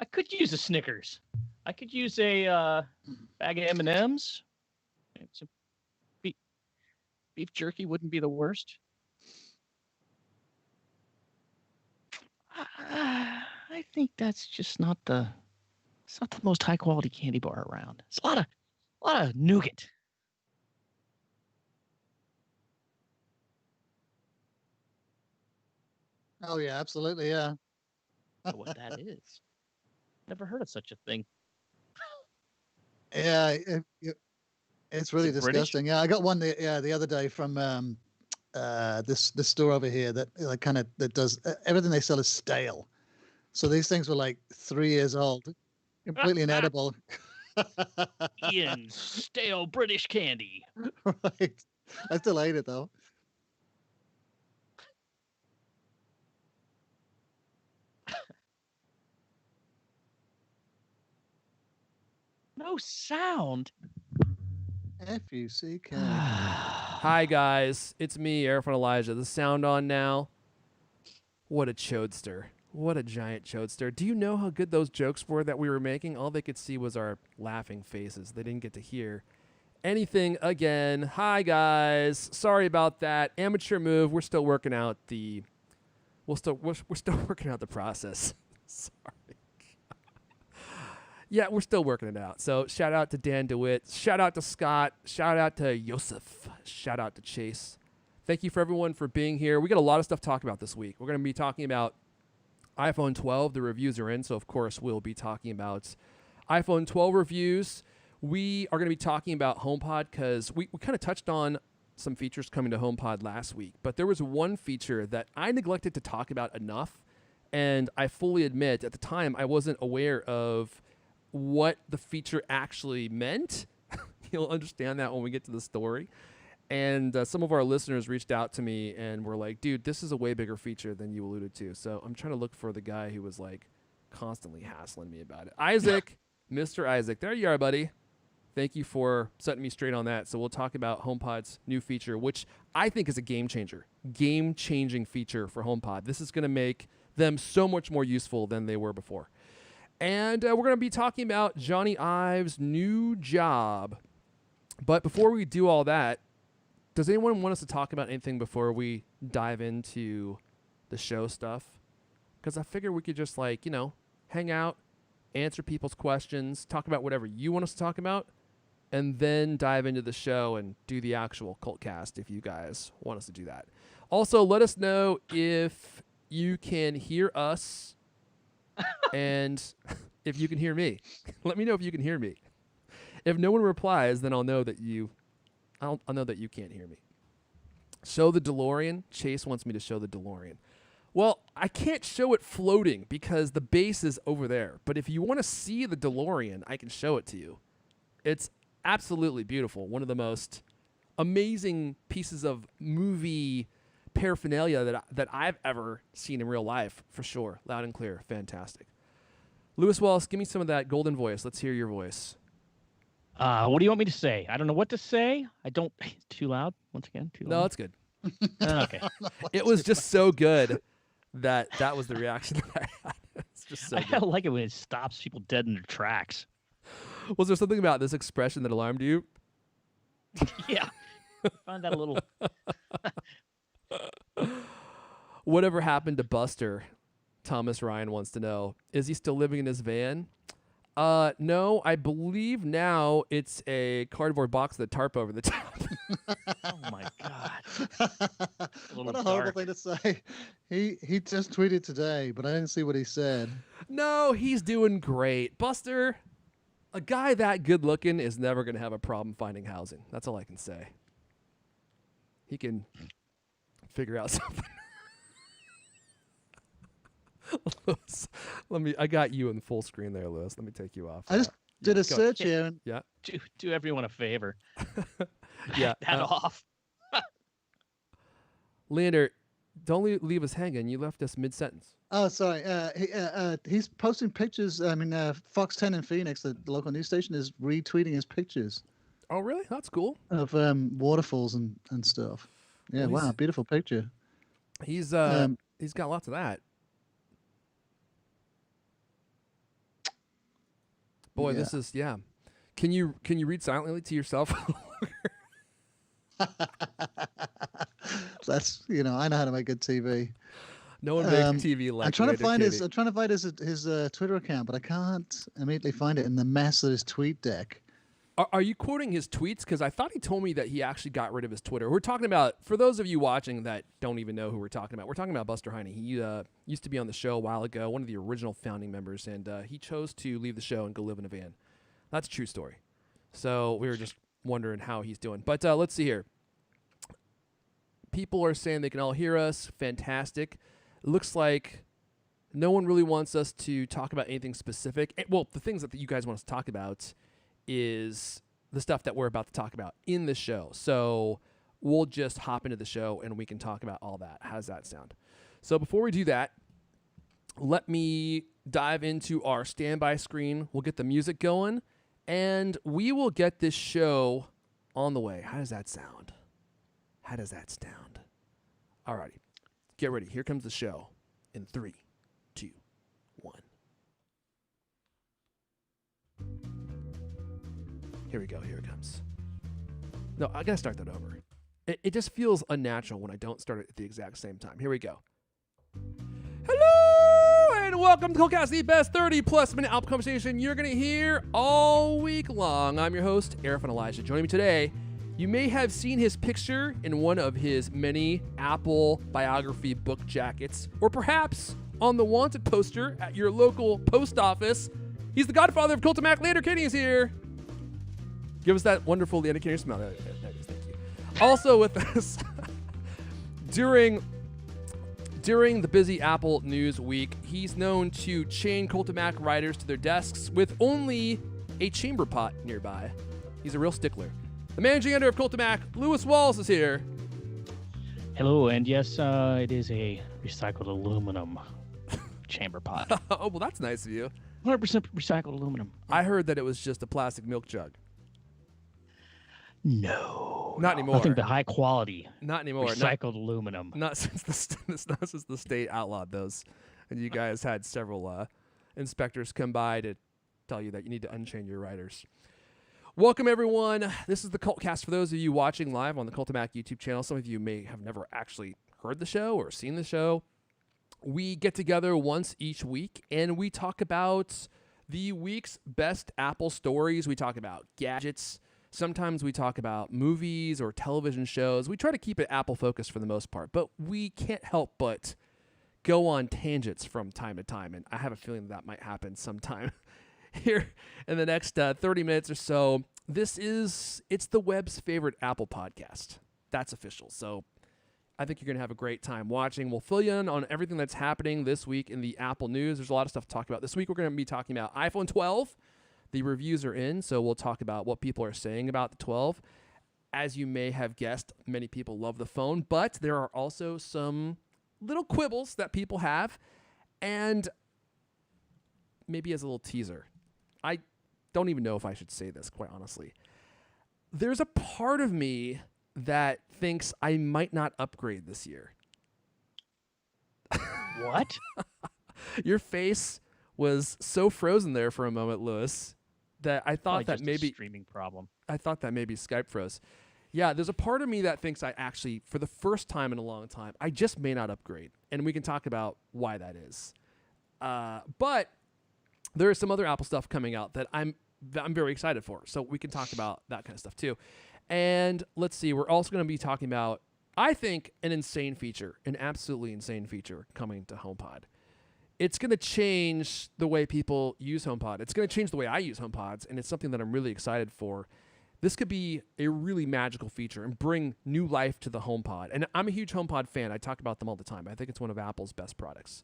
I could use a Snickers. I could use a bag of M&Ms. Some beef, beef jerky wouldn't be the worst. I think that's just not the. It's not the most high quality candy bar around. It's a lot of nougat. Oh yeah, absolutely, yeah. What that is? Never heard of such a thing. Yeah, it's Is really it British? disgusting. Yeah, I got one the other day from this store over here that kind of that does everything they sell is stale. So these things were like 3 years old, completely inedible. Ian, stale British candy. Right. I still ate it though. No sound. Fuck. Hi guys, it's me, Airphone Elijah. The sound on now. What a chodester. What a giant chodester. Do you know how good those jokes were that we were making? All they could see was our laughing faces. They didn't get to hear anything again. Hi guys. Sorry about that. Amateur move. We're still working out the we're still working out the process. Sorry. Yeah, we're still working it out. So shout out to Dan DeWitt. Shout out to Scott. Shout out to Yosef. Shout out to Chase. Thank you for everyone for being here. We got a lot of stuff to talk about this week. We're going to be talking about iPhone 12. The reviews are in, so of course we'll be talking about iPhone 12 reviews. We are going to be talking about HomePod because we kind of touched on some features coming to HomePod last week, but there was one feature that I neglected to talk about enough, and I fully admit at the time I wasn't aware of what the feature actually meant. You'll understand that when we get to the story. And some of our listeners reached out to me and were like, dude, this is a way bigger feature than you alluded to. So I'm trying to look for the guy who was like constantly hassling me about it. Isaac, Mr. Isaac, there you are, buddy. Thank you for setting me straight on that. So we'll talk about HomePod's new feature, which I think is a game changer, game-changing feature for HomePod. This is going to make them so much more useful than they were before. And we're going to be talking about Johnny Ive's new job. But before we do all that, does anyone want us to talk about anything before we dive into the show stuff? Because I figure we could just, like, you know, hang out, answer people's questions, talk about whatever you want us to talk about, and then dive into the show and do the actual CultCast if you guys want us to do that. Also, let us know if you can hear us and if you can hear me. Let me know if you can hear me. If no one replies, then I'll know that I'll know that you can't hear me. Show the DeLorean. Chase wants me to show the DeLorean. Well, I can't show it floating because the base is over there. But if you want to see the DeLorean, I can show it to you. It's absolutely beautiful. One of the most amazing pieces of movie paraphernalia that I've ever seen in real life, for sure. Loud and clear. Fantastic. Lewis Wallace, give me some of that golden voice. Let's hear your voice. What do you want me to say? I don't know what to say. I don't. Too loud? Once again? Too loud? No, it's good. Okay. It was just so good that was the reaction that I had. It's just so I good. like it when it stops people dead in their tracks. Was there something about this expression that alarmed you? Yeah. I found that a little. Whatever happened to Buster? Thomas Ryan wants to know. Is he still living in his van? No, I believe now it's a cardboard box with a tarp over the top. Oh my god! What a horrible thing to say. He just tweeted today, but I didn't see what he said. No, he's doing great. Buster, a guy that good looking is never going to have a problem finding housing. That's all I can say. He can figure out something. Lewis, I got you in full screen there, Lewis. Let me take you off. I just did a search here. And yeah. Do everyone a favor. Yeah. That off. Leander, Don't leave us hanging. You left us mid-sentence. Oh, sorry. He's posting pictures. I mean, Fox 10 in Phoenix, the local news station, is retweeting his pictures Oh, really? That's cool. of waterfalls and stuff. Yeah, Well, wow, beautiful picture. He's Um, got lots of that. Boy, Yeah. this is Can you read silently to yourself? That's I know how to make good TV. No one makes TV like I'm trying to Later find Kitty. I'm trying to find his Twitter account, but I can't immediately find it in the mess of his tweet deck. Are you quoting his tweets? Because I thought he told me that he actually got rid of his Twitter. We're talking about, for those of you watching that don't even know who we're talking about Buster Heine. He used to be on the show a while ago, one of the original founding members, and he chose to leave the show and go live in a van. That's a true story. So we were just wondering how he's doing. But let's see here. People are saying they can all hear us. Fantastic. It looks like no one really wants us to talk about anything specific. Well, the things that you guys want us to talk about is the stuff that we're about to talk about in the show. So we'll just hop into the show and we can talk about all that. How does that sound? So before we do that, let me dive into our standby screen. We'll get the music going and we will get this show on the way. How does that sound? How does that sound? Alrighty. Get ready. Here comes the show in 3, 2, 1. Here we go. Here it comes. No, I got to start that over. It just feels unnatural when I don't start it at the exact same time. Here we go. Hello and welcome to CultCast, the best 30-plus minute Apple conversation you're going to hear all week long. I'm your host, Arifan Elijah. Joining me today, you may have seen his picture in one of his many Apple biography book jackets, or perhaps on the wanted poster at your local post office. He's the godfather of Cultimac. Later Kitty is here. Give us that wonderful Leander Kitty smell. That is, thank you. Also with us during the busy Apple News week, he's known to chain Cultimac writers to their desks with only a chamber pot nearby. He's a real stickler. The managing editor of Cultimac, Lewis Walls, is here. Hello, and yes, it is a recycled aluminum chamber pot. Oh, well, that's nice of you. 100% recycled aluminum. I heard that it was just a plastic milk jug. No. Not anymore. I think the high quality Not anymore. recycled aluminum. Not since the state outlawed those, and you guys had several inspectors come by to tell you that you need to unchain your writers. Welcome everyone. This is the CultCast. For those of you watching live on the Cultimac YouTube channel, some of you may have never actually heard the show or seen the show. We get together once each week and we talk about the week's best Apple stories. We talk about gadgets. Sometimes we talk about movies or television shows. We try to keep it Apple focused for the most part, but we can't help but go on tangents from time to time, and I have a feeling that might happen sometime here in the next 30 minutes or so. It's the web's favorite Apple podcast. That's official. So I think you're going to have a great time watching. We'll fill you in on everything that's happening this week in the Apple news. There's a lot of stuff to talk about. This week we're going to be talking about iPhone 12. The reviews are in, so we'll talk about what people are saying about the 12. As you may have guessed, many people love the phone, but there are also some little quibbles that people have. And maybe as a little teaser, I don't even know if I should say this, quite honestly. There's a part of me that thinks I might not upgrade this year. What? Your face was so frozen there for a moment, Lewis, that I thought that maybe streaming problem. I thought that maybe Skype froze. Yeah, there's a part of me that thinks I actually, for the first time in a long time, I just may not upgrade, and we can talk about why that is. But there is some other Apple stuff coming out that I'm very excited for, so we can talk about that kind of stuff too. And let's see, we're also going to be talking about, I think, an absolutely insane feature coming to HomePod. It's going to change the way people use HomePod. It's going to change the way I use HomePods, and it's something that I'm really excited for. This could be a really magical feature and bring new life to the HomePod. And I'm a huge HomePod fan. I talk about them all the time. I think it's one of Apple's best products.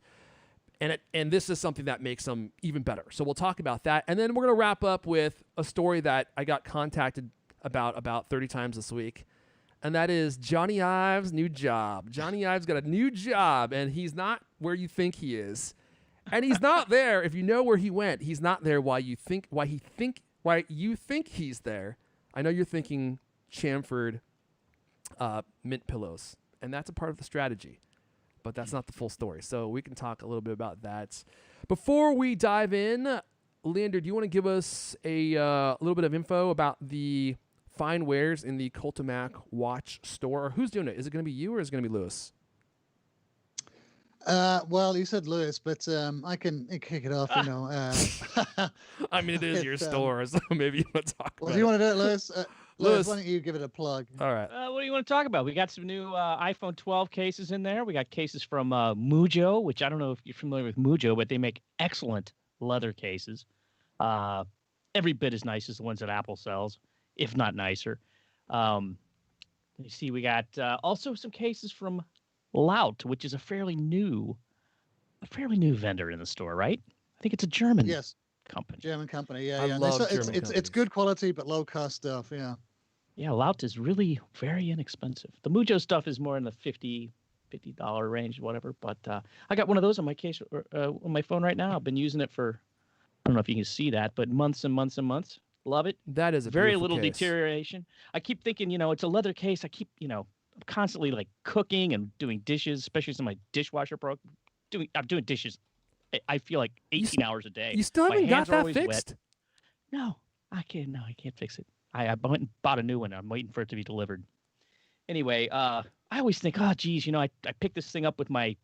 And this is something that makes them even better. So we'll talk about that. And then we're going to wrap up with a story that I got contacted about 30 times this week. and that is Johnny Ives' new job. Johnny Ives got a new job, and he's not where you think he is. And he's not there. If you know where he went, he's not there why you think he's there. I know you're thinking chamfered mint pillows, and that's a part of the strategy, but that's not the full story. So we can talk a little bit about that. Before we dive in, Leander, do you want to give us a little bit of info about the fine wares in the Cultimac watch store? Or who's doing it? Is it going to be you or is it going to be Lewis? Well, you said Lewis, but I can kick it off. You know, I mean, it is your store, so maybe you want to talk about it. Do you want to do it, Lewis? Lewis, why don't you give it a plug? All right. What do you want to talk about? We got some new iPhone 12 cases in there. We got cases from Mujo, which I don't know if you're familiar with Mujo, but they make excellent leather cases. Every bit as nice as the ones that Apple sells, if not nicer. You see, we got also some cases from Laut, which is a fairly new vendor in the store, right? I think it's a German company. German company, yeah. I love German it's companies. good quality but low cost stuff, yeah. Yeah, Laut is really very inexpensive. The Mujo stuff is more in the $50 range, whatever. But I got one of those on my case on my phone right now. I've been using it for, I don't know if you can see that, but months and months and months. Love it. That is a very little case. Deterioration. I keep thinking, it's a leather case. I keep, I'm constantly like cooking and doing dishes, especially since my dishwasher broke. I'm doing dishes. I feel like 18 hours a day. You still haven't got that fixed? Wet. No, I can't. No, I can't fix it. I went and bought a new one. I'm waiting for it to be delivered. Anyway, I always think, oh, geez, I picked this thing up with my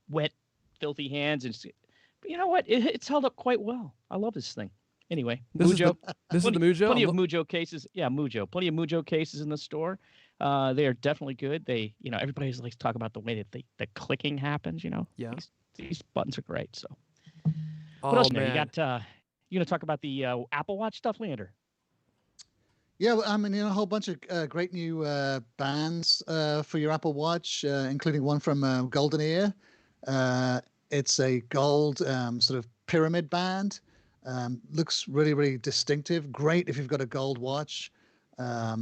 wet, filthy hands, but you know what? It's held up quite well. I love this thing. Anyway, Mujo. This is the Mujo? Plenty of Mujo cases. Yeah, Mujo. Plenty of Mujo cases in the store. They are definitely good. They, everybody likes to talk about the way that the clicking happens. Yeah. These buttons are great. So, Oh, what else? man. You got? You gonna talk about the Apple Watch stuff, Leander? Yeah, well, I mean, a whole bunch of great new bands for your Apple Watch, including one from Golden Ear. It's a gold sort of pyramid band. Looks really, really distinctive. Great if you've got a gold watch. Yeah,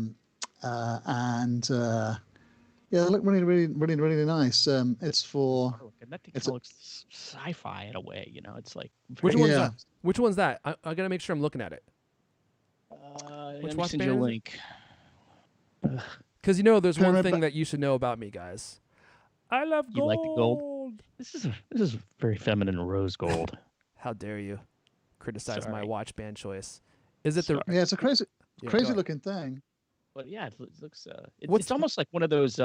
they look really, really, really, really nice. It's for. That thing looks sci-fi in a way. It's like. Which one's that? Which one's that? I gotta make sure I'm looking at it. Which watch band? Your link. Because there's one thing that you should know about me, guys. I love gold. You like the gold? This is very feminine rose gold. How dare you criticize my watch band choice? Is it the? Yeah, it's a crazy looking thing. But yeah, it looks. It's almost like one of those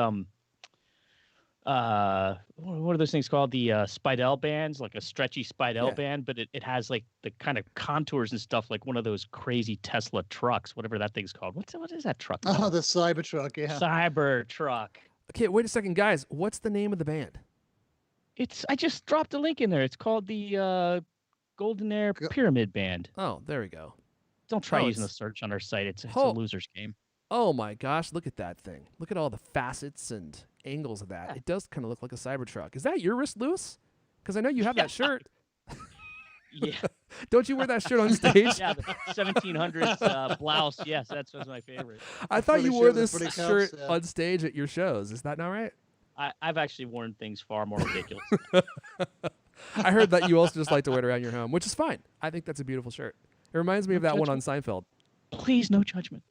what are those things called? The Spidell bands, like a stretchy Spidell band, but it has like the kind of contours and stuff like one of those crazy Tesla trucks, whatever that thing's called. What is that truck called? Oh, the Cybertruck, yeah. Cybertruck. Okay, wait a second, guys. What's the name of the band? I just dropped a link in there. It's called the Golden Air Pyramid Band. Oh, there we go. Don't try using a search on our site. It's a loser's game. Oh my gosh, look at that thing. Look at all the facets and angles of that. Yeah. It does kind of look like a Cybertruck. Is that your wrist, Lewis? Because I know you have that shirt. Yeah. Don't you wear that shirt on stage? Yeah, the 1700s blouse. Yes, that's my favorite. I thought you wore this shirt on stage at your shows. Is that not right? I've actually worn things far more ridiculous. I heard that you also just like to wear it around your home, which is fine. I think that's a beautiful shirt. It reminds me of that one on Seinfeld. Please, no judgment.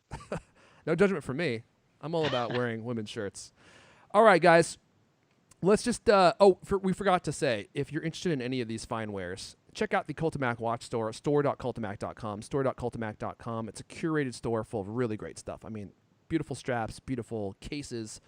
No judgment from me. I'm all about wearing women's shirts. All right, guys. Let's just we forgot to say, if you're interested in any of these fine wares, check out the Cultimac Watch Store, store.cultimac.com, store.cultimac.com. It's a curated store full of really great stuff. I mean, beautiful straps, beautiful cases,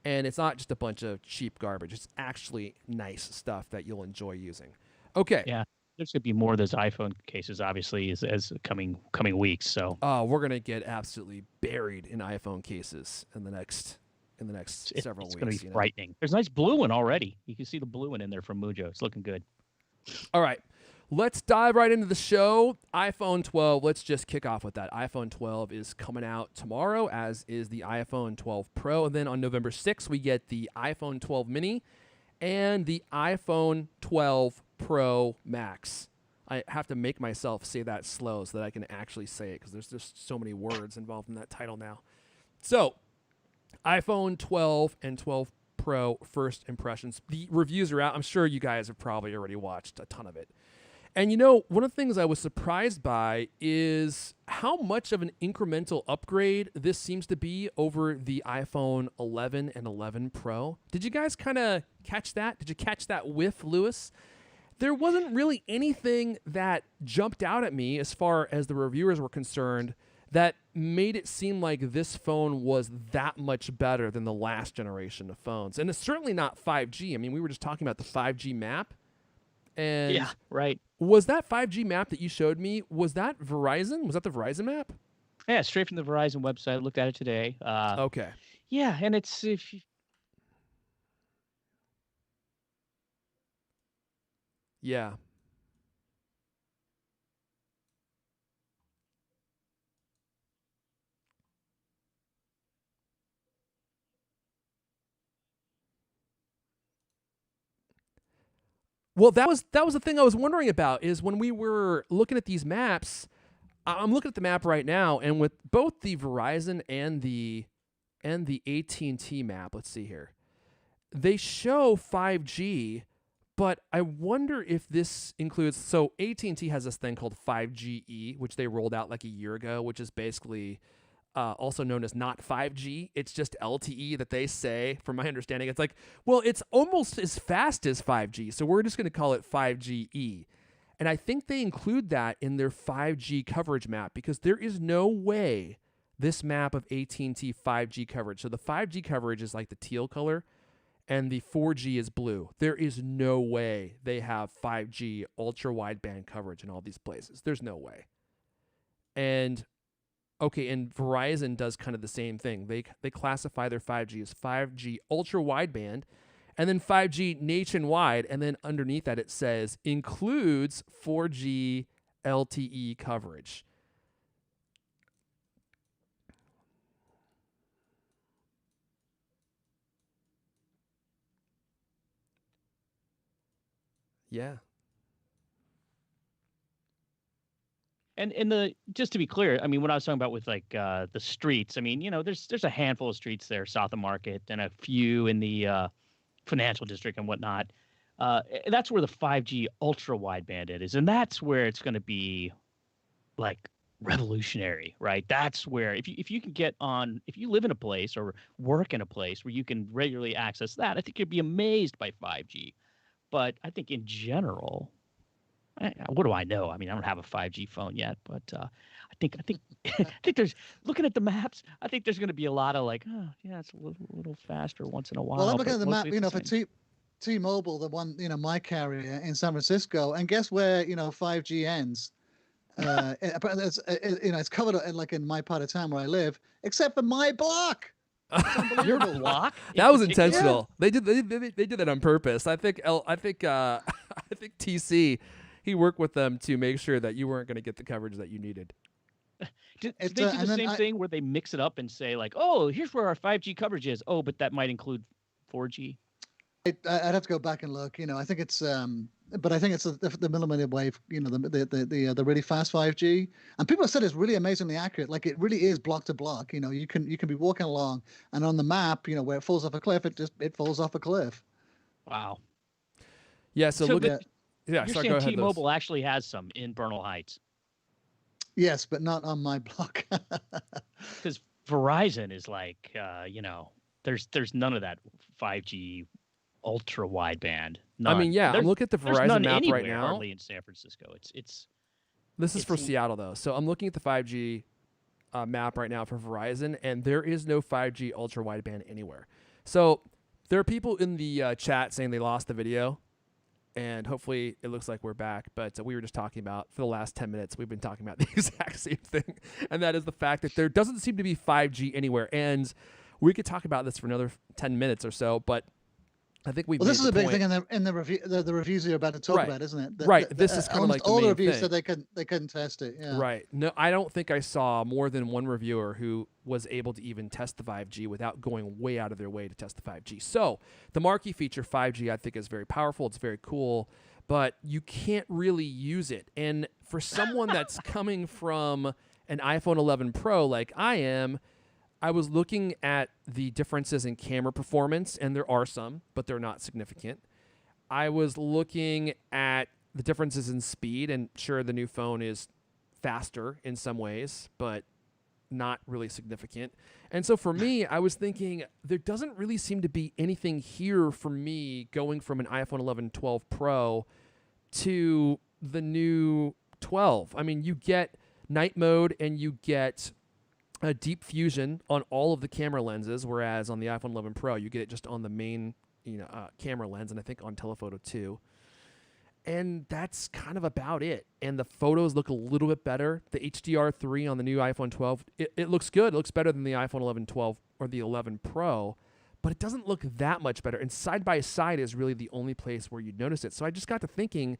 and it's not just a bunch of cheap garbage. It's actually nice stuff that you'll enjoy using. Okay. Yeah. There's going to be more of those iPhone cases, obviously, as coming weeks. So we're going to get absolutely buried in iPhone cases in the next several weeks. It's going to be frightening. There's a nice blue one already. You can see the blue one in there from Mujo. It's looking good. All right. Let's dive right into the show. iPhone 12. Let's just kick off with that. iPhone 12 is coming out tomorrow, as is the iPhone 12 Pro. And then on November 6th, we get the iPhone 12 Mini and the iPhone 12 Pro Max. I have to make myself say that slow so that I can actually say it, because there's just so many words involved in that title now. So iPhone 12 and 12 Pro first impressions. The reviews are out. I'm sure you guys have probably already watched a ton of it. And one of the things I was surprised by is how much of an incremental upgrade this seems to be over the iPhone 11 and 11 Pro. Did you guys kind of catch that? Did you catch that whiff, Lewis? There wasn't really anything that jumped out at me as far as the reviewers were concerned that made it seem like this phone was that much better than the last generation of phones. And it's certainly not 5G. I mean, we were just talking about the 5G map. And yeah, right. Was that 5G map that you showed me, was that Verizon? Was that the Verizon map? Yeah, straight from the Verizon website. I looked at it today. Okay. Yeah, and it's Yeah. Well, that was the thing I was wondering about is when we were looking at these maps. I'm looking at the map right now, and with both the Verizon and the AT&T map, let's see here, they show 5G, but I wonder if this includes. So AT&T has this thing called 5GE, which they rolled out like a year ago, which is basically also known as not 5G. It's just LTE that they say, from my understanding. It's like, well, it's almost as fast as 5G, so we're just going to call it 5GE. And I think they include that in their 5G coverage map because there is no way this map of AT&T 5G coverage. So the 5G coverage is like the teal color and the 4G is blue. There is no way they have 5G ultra wideband coverage in all these places. There's no way. And okay, and Verizon does kind of the same thing. They classify their 5G as 5G ultra wideband and then 5G nationwide, and then underneath that it says includes 4G LTE coverage. Yeah. And just to be clear, I mean, what I was talking about with like the streets, I mean, there's a handful of streets there south of Market and a few in the financial district and whatnot. That's where the 5G ultra wideband is, and that's where it's going to be like revolutionary, right? That's where if you can get on, if you live in a place or work in a place where you can regularly access that, I think you'd be amazed by 5G. But I think in general, what do I know? I mean, I don't have a 5G phone yet, but I think I think there's looking at the maps. I think there's going to be a lot of like, oh yeah, it's a little faster once in a while. Well, I'm looking at the map, for same. T-Mobile, the one, my carrier in San Francisco, and guess where 5G ends? It's covered like in my part of town where I live, except for my block. Your block? That was intentional. Yeah. They did that on purpose. I think TC, he worked with them to make sure that you weren't going to get the coverage that you needed. Did they do the same thing where they mix it up and say like, oh, here's where our 5G coverage is. Oh, but that might include 4G. I'd have to go back and look. I think it's but I think it's the millimeter wave. The really fast 5G. And people have said it's really amazingly accurate. Like it really is block to block. You can be walking along, and on the map, where it falls off a cliff, it falls off a cliff. Wow. Yeah. So look at. Yeah, you're saying T-Mobile actually has some in Bernal Heights. Yes, but not on my block. Because Verizon is like, there's none of that 5G ultra wideband. I mean, yeah, I'm looking at the Verizon map right now. Hardly in San Francisco. This is for Seattle though, so I'm looking at the 5G map right now for Verizon, and there is no 5G ultra wideband anywhere. So there are people in the chat saying they lost the video. And hopefully it looks like we're back. But we were just talking about, for the last 10 minutes, we've been talking about the exact same thing. And that is the fact that there doesn't seem to be 5G anywhere. And we could talk about this for another 10 minutes or so. But I think we've this is a big thing in the review, the reviews you're about to talk about, isn't it? This is kind of like all the reviews thing. said they couldn't test it. Yeah. Right. No, I don't think I saw more than one reviewer who was able to even test the 5G without going way out of their way to test the 5G. So the marquee feature 5G, I think, is very powerful. It's very cool, but you can't really use it. And for someone that's coming from an iPhone 11 Pro like I am, I was looking at the differences in camera performance, and there are some, but they're not significant. I was looking at the differences in speed, and sure, the new phone is faster in some ways, but not really significant. And so for me, I was thinking there doesn't really seem to be anything here for me going from an iPhone 11 12 Pro to the new 12. I mean, you get night mode and you get a deep fusion on all of the camera lenses, whereas on the iPhone 11 Pro, you get it just on the main camera lens, and I think on telephoto too. And that's kind of about it. And the photos look a little bit better. The HDR3 on the new iPhone 12, it looks good. It looks better than the iPhone 11 12 or the 11 Pro, but it doesn't look that much better. And side by side is really the only place where you'd notice it. So I just got to thinking,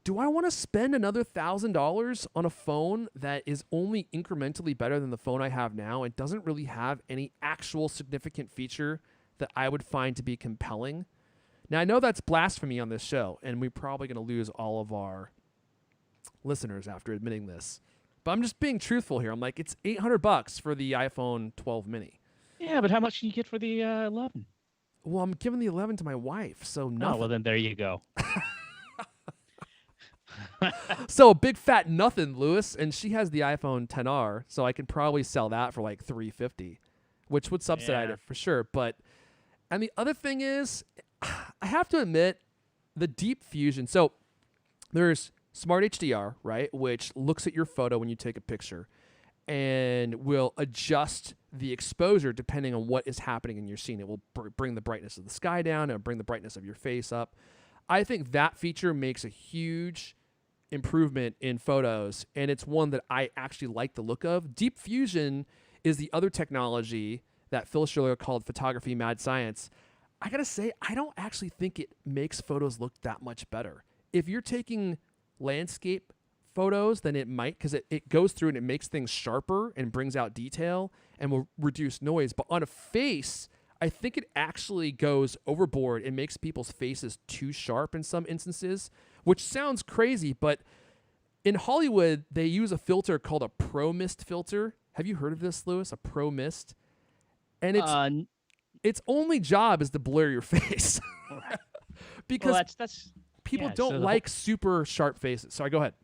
do I want to spend another $1,000 on a phone that is only incrementally better than the phone I have now and doesn't really have any actual significant feature that I would find to be compelling? Now, I know that's blasphemy on this show, and we're probably going to lose all of our listeners after admitting this. But I'm just being truthful here. I'm like, it's $800 for the iPhone 12 mini. Yeah, but how much can you get for the 11? Well, I'm giving the 11 to my wife, so nothing. Oh, well, then there you go. So a big fat nothing, Lewis, and she has the iPhone 10R, so I could probably sell that for like $350, which would subsidize it for sure. And the other thing is, I have to admit, the deep fusion. So there's Smart HDR, right, which looks at your photo when you take a picture and will adjust the exposure depending on what is happening in your scene. It will bring the brightness of the sky down and bring the brightness of your face up. I think that feature makes a huge improvement in photos, and it's one that I actually like the look of. Deep fusion is the other technology that Phil Schiller called photography mad science. I gotta say, I don't actually think it makes photos look that much better. If you're taking landscape photos, then it might, because it goes through and it makes things sharper and brings out detail and will reduce noise. But on a face, I think it actually goes overboard and makes people's faces too sharp in some instances, which sounds crazy, but in Hollywood, they use a filter called a Pro Mist filter. Have you heard of this, Lewis? A Pro Mist? And its only job is to blur your face. Because that's people don't like super sharp faces. Sorry, go ahead.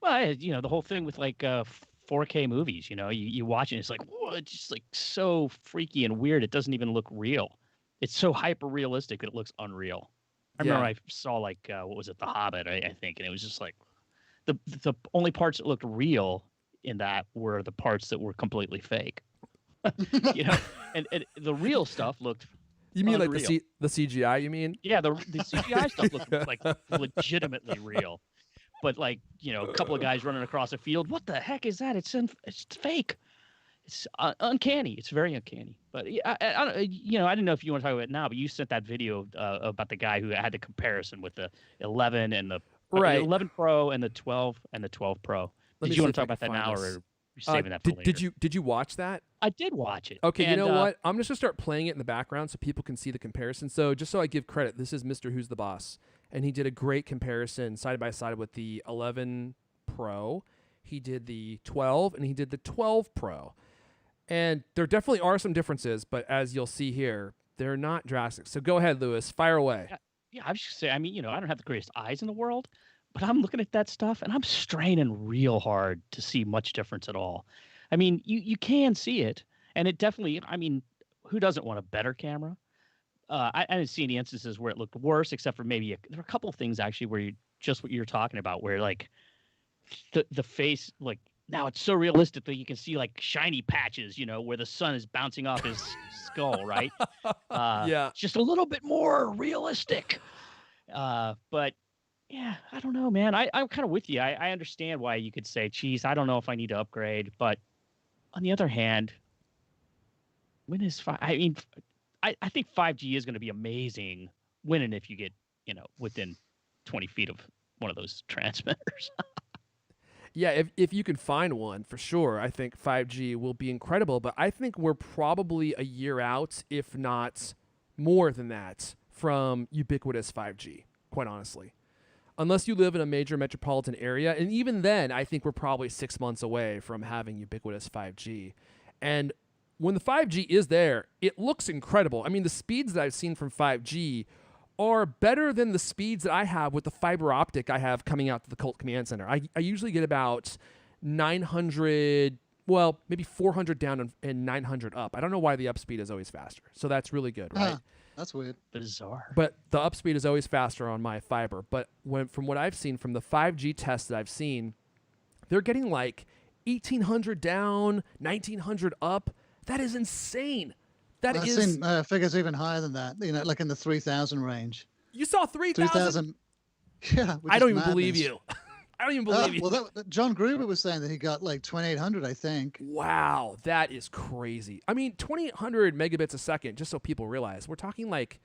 Well, the whole thing with like 4K movies, you watch it, it's like, whoa, it's just like so freaky and weird. It doesn't even look real. It's so hyper realistic that it looks unreal. I remember I saw like what was it, The Hobbit, I think, and it was just like the only parts that looked real in that were the parts that were completely fake. And the real stuff looked. You mean unreal. like the CGI? You mean? Yeah, the CGI stuff looked like legitimately real. But like a couple of guys running across a field, what the heck is that? It's fake. It's uncanny. It's very uncanny. But I didn't know if you want to talk about it now, but you sent that video about the guy who had the comparison with the 11 and the 11 Pro and the 12 and the 12 Pro. Did you want to talk about that now, or are you saving that for later? Did you watch that? I did watch it. Okay, you know what? I'm just gonna start playing it in the background so people can see the comparison. So just so I give credit, this is Mr. Who's the Boss, and he did a great comparison side by side with the 11 Pro. He did the 12 and he did the 12 Pro. And there definitely are some differences, but as you'll see here, they're not drastic. So go ahead, Lewis, fire away. Yeah, I was just saying, I don't have the greatest eyes in the world, but I'm looking at that stuff and I'm straining real hard to see much difference at all. I mean, you can see it, and it definitely, who doesn't want a better camera? I didn't see any instances where it looked worse, except for maybe there were a couple of things actually where just what you're talking about, where like the face, like now it's so realistic that you can see like shiny patches, where the sun is bouncing off his skull, right? Yeah. Just a little bit more realistic. But yeah, I don't know, man. I'm kind of with you. I understand why you could say, geez, I don't know if I need to upgrade. But on the other hand, when is I think 5G is going to be amazing when and if you get, within 20 feet of one of those transmitters. Yeah, if you can find one, for sure, I think 5G will be incredible. But I think we're probably a year out, if not more than that, from ubiquitous 5G, quite honestly. Unless you live in a major metropolitan area. And even then, I think we're probably 6 months away from having ubiquitous 5G. And when the 5G is there, it looks incredible. I mean, the speeds that I've seen from 5G are better than the speeds that I have with the fiber optic I have coming out to the Cult Command Center. I usually get about 900, well, maybe 400 down and 900 up. I don't know why the up speed is always faster. So that's really good, right? That's weird. Bizarre. But the up speed is always faster on my fiber. But from what I've seen from the 5G tests that I've seen, they're getting like 1,800 down, 1,900 up. That is insane. I've seen figures even higher than that, like in the 3,000 range. You saw 3,000? Yeah. I don't even believe you. I don't even believe you. Well, John Gruber was saying that he got like 2,800, I think. Wow, that is crazy. I mean, 2,800 megabits a second, just so people realize. We're talking like,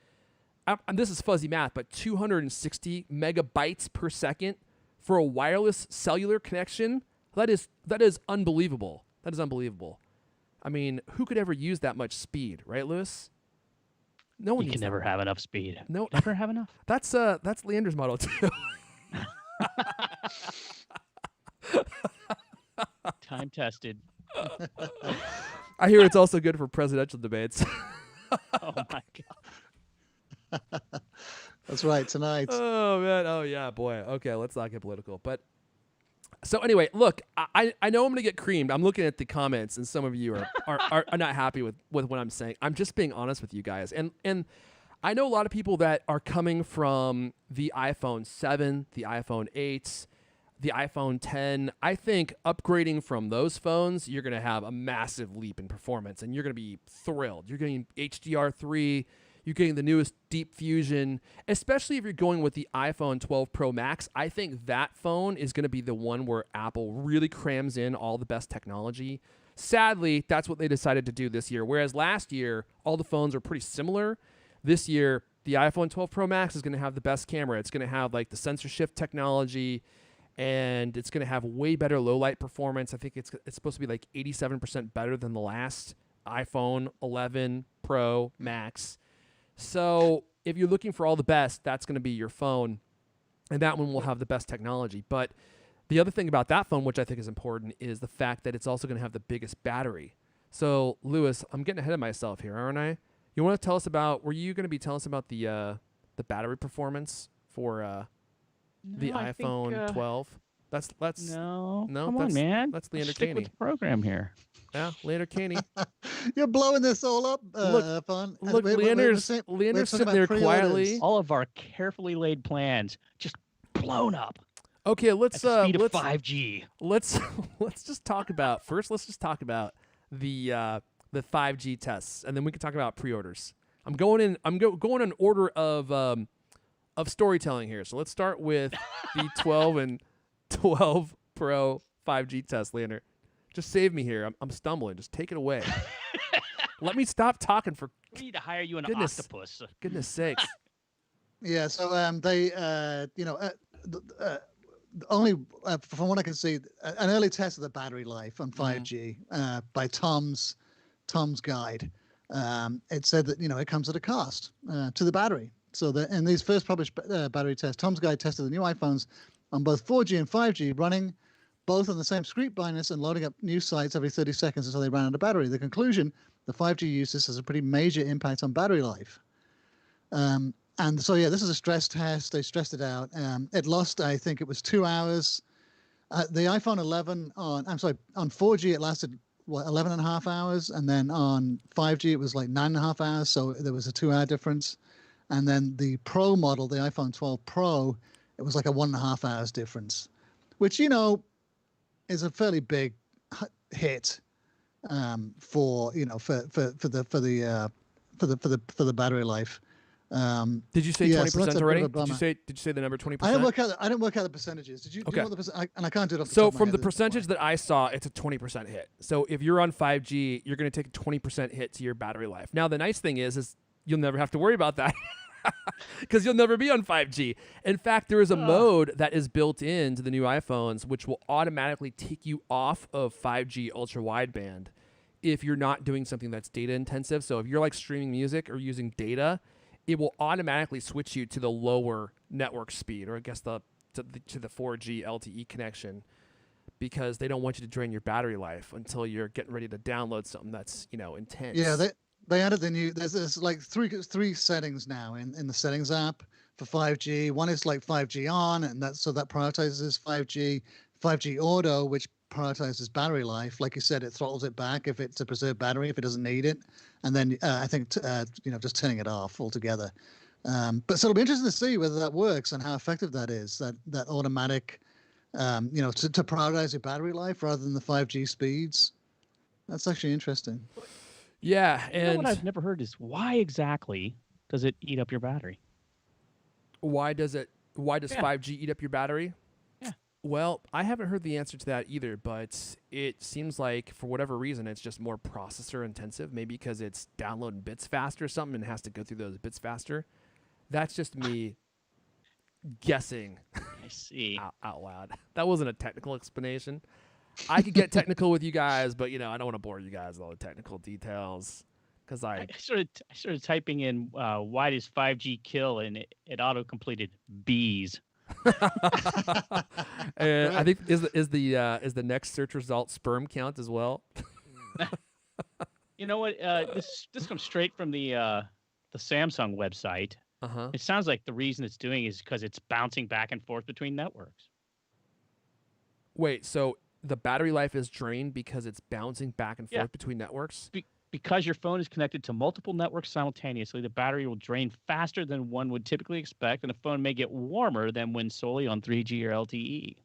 and this is fuzzy math, but 260 megabytes per second for a wireless cellular connection. That is unbelievable. That is unbelievable. I mean, who could ever use that much speed, right, Lewis? No one. You can never have enough speed. No, never have enough. That's Leander's model too. Time tested. I hear it's also good for presidential debates. Oh my god. That's right, tonight. Oh man. Oh yeah, boy. Okay, let's not get political. But so anyway, look, I know I'm gonna get creamed. I'm looking at the comments, and some of you are not happy with what I'm saying. I'm just being honest with you guys, and I know a lot of people that are coming from the iPhone 7, the iPhone 8, the iPhone 10. I think upgrading from those phones, you're going to have a massive leap in performance, and you're going to be thrilled. You're getting HDR3. You're getting the newest Deep Fusion, especially if you're going with the iPhone 12 Pro Max. I think that phone is going to be the one where Apple really crams in all the best technology. Sadly, that's what they decided to do this year, whereas last year, all the phones are pretty similar. This year, the iPhone 12 Pro Max is going to have the best camera. It's going to have like the sensor shift technology, and it's going to have way better low light performance. I think it's supposed to be like 87% better than the last iPhone 11 Pro Max. So if you're looking for all the best, that's going to be your phone, and that one will have the best technology. But the other thing about that phone, which I think is important, is the fact that it's also going to have the biggest battery. So, Lewis, I'm getting ahead of myself here, aren't I? You want to tell us about? Were you going to be telling us about the battery performance for the iPhone 12? Let's no. No, Come on, man. That's Leander Stick Caney. with the program here. Yeah, Leander Caney. You're blowing this all up, Fun. Look, Leander's sitting there quietly. All of our carefully laid plans just blown up. Okay, let's at the speed of 5G. Let's just talk about the 5G tests, and then we can talk about pre-orders. I'm going in order of storytelling here. So let's start with the 12 and 12 Pro 5G test, Leander. Just save me here. I'm stumbling. Just take it away. Let me stop talking for. We need to hire you an octopus. Goodness sakes. Yeah. So they only from what I can see, an early test of the battery life on 5G by Tom's guide. It said that it comes at a cost to the battery. So that in these first published battery tests, Tom's guide tested the new iPhones on both 4G and 5G, running both on the same screen brightness and loading up new sites every 30 seconds until they ran out of battery. The conclusion: the 5G uses has a pretty major impact on battery life. And so, this is a stress test. They stressed it out. It lost, I think it was 2 hours. The iPhone 11 on 4G, it lasted 11 and a half hours. And then on 5G, it was like 9.5 hours. So there was a 2 hour difference. And then the Pro model, the iPhone 12 Pro, it was like a 1.5 hours difference, which, is a fairly big hit for the battery life. Did you say 20% already? Did you say the number 20%? I didn't work out the percentages. Did you? Okay. Do you know the and I can't do it off the So top of my from head the percentage that I saw, it's a 20% hit. So if you're on 5G, you're going to take a 20% hit to your battery life. Now the nice thing is you'll never have to worry about that. Because you'll never be on 5G. In fact, there is a mode that is built into the new iPhones which will automatically take you off of 5G ultra wideband if you're not doing something that's data intensive. So if you're like streaming music or using data, it will automatically switch you to the lower network speed, or I guess to the 4G LTE connection. because they don't want you to drain your battery life until you're getting ready to download something that's, intense. Yeah, they added the new. There's like three settings now in the settings app for 5G. One is like 5G on, and that prioritizes 5G. 5G auto, which prioritizes battery life. Like you said, it throttles it back if it's to preserve battery if it doesn't need it, and then I think just turning it off altogether. But so it'll be interesting to see whether that works and how effective that is. That automatic, to prioritize your battery life rather than the 5G speeds. That's actually interesting. Yeah, and what I've never heard is why exactly does it eat up your battery? Why does 5G eat up your battery? Yeah. Well, I haven't heard the answer to that either, but it seems like for whatever reason it's just more processor intensive, maybe because it's downloading bits faster or something and has to go through those bits faster. That's just me guessing. I see. out loud. That wasn't a technical explanation. I could get technical with you guys, but I don't want to bore you guys with all the technical details because I started typing in why does 5G kill, and it auto completed bees. And I think is the next search result sperm count as well. You know what? This comes straight from the Samsung website. Uh-huh. It sounds like the reason it's doing is because it's bouncing back and forth between networks. Wait, so the battery life is drained because it's bouncing back and forth between networks? Because your phone is connected to multiple networks simultaneously, the battery will drain faster than one would typically expect, and the phone may get warmer than when solely on 3G or LTE.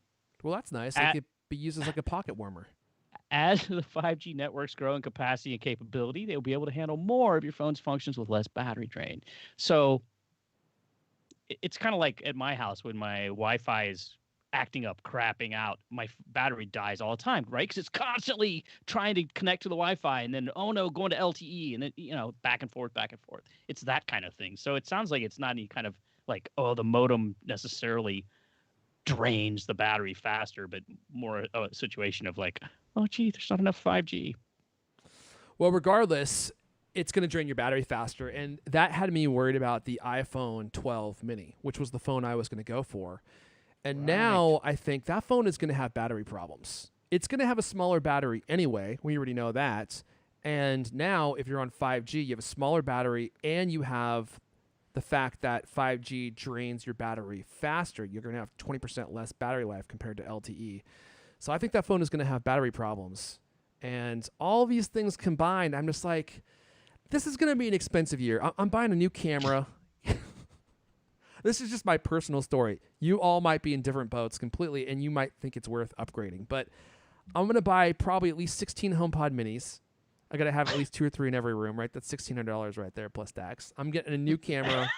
Well, that's nice. It could be used as like a pocket warmer. As the 5G networks grow in capacity and capability, they will be able to handle more of your phone's functions with less battery drain. So it's kind of like at my house when my Wi-Fi is acting up, crapping out, my battery dies all the time, right? Because it's constantly trying to connect to the Wi-Fi, and then going to LTE, and then back and forth. It's that kind of thing. So it sounds like it's not any kind of like the modem necessarily drains the battery faster, but more a situation of like, oh gee, there's not enough 5G. Well, regardless, it's going to drain your battery faster, and that had me worried about the iPhone 12 mini, which was the phone I was going to go for. And now I think that phone is going to have battery problems. It's going to have a smaller battery anyway. We already know that. And now if you're on 5G, you have a smaller battery and you have the fact that 5G drains your battery faster. You're going to have 20% less battery life compared to LTE. So I think that phone is going to have battery problems. And all these things combined, I'm just like, this is going to be an expensive year. I'm buying a new camera. This is just my personal story. You all might be in different boats completely, and you might think it's worth upgrading. But I'm going to buy probably at least 16 HomePod minis. I got to have at least 2 or 3 in every room, right? That's $1,600 right there plus tax. I'm getting a new camera.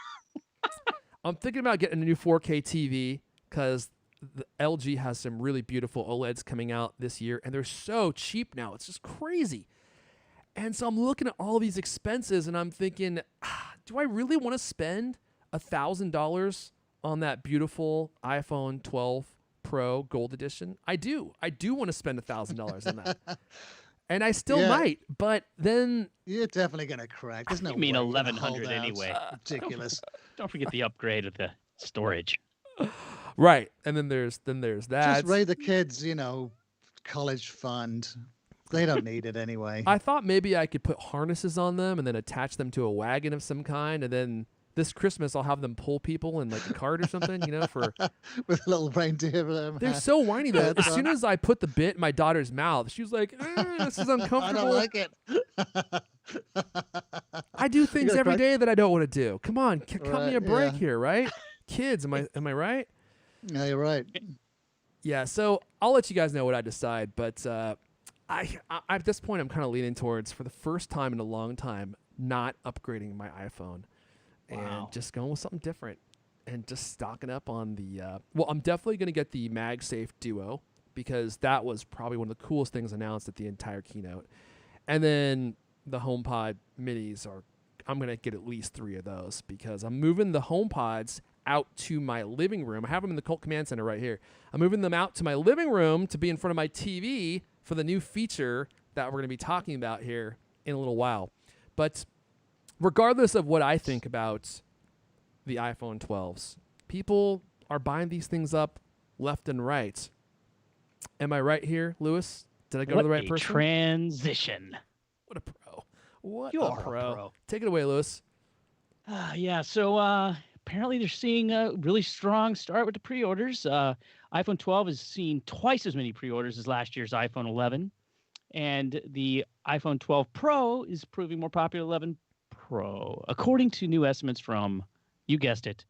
I'm thinking about getting a new 4K TV because the LG has some really beautiful OLEDs coming out this year, and they're so cheap now. It's just crazy. And so I'm looking at all these expenses, and I'm thinking, do I really want to spend $1,000 on that beautiful iPhone 12 Pro Gold Edition? I do want to spend $1,000 on that. And I still might, but then you're definitely gonna crack. There's no. You mean way 1,100 anyway? Ridiculous. Don't forget the upgrade of the storage. Right, and then there's that. Just raid the kids, college fund. They don't need it anyway. I thought maybe I could put harnesses on them and then attach them to a wagon of some kind, and then this Christmas I'll have them pull people in like a cart or something, for with a little reindeer for them. They're so whiny though. As soon as I put the bit in my daughter's mouth, she was like, "This is uncomfortable." I don't like it. I do things every day that I don't want to do. Come on, cut me a break here, right? Kids, am I right? Yeah, you're right. Yeah, so I'll let you guys know what I decide, but I at this point I'm kind of leaning towards, for the first time in a long time, not upgrading my iPhone. And just going with something different and just stocking up on the I'm definitely going to get the MagSafe Duo because that was probably one of the coolest things announced at the entire keynote. And then the HomePod minis I'm going to get at least 3 of those because I'm moving the HomePods out to my living room. I have them in the Cult Command Center right here. I'm moving them out to my living room to be in front of my TV for the new feature that we're going to be talking about here in a little while. But regardless of what I think about the iPhone 12s, people are buying these things up left and right. Am I right here, Lewis? Did I go What to the right a person? transition. What a pro. What You're a pro. a pro. Take it away, Lewis. Yeah, so apparently they're seeing a really strong start with the pre-orders. iPhone 12 is seeing twice as many pre-orders as last year's iPhone 11, and the iPhone 12 Pro is proving more popular than 11 Pro, according to new estimates from, you guessed it,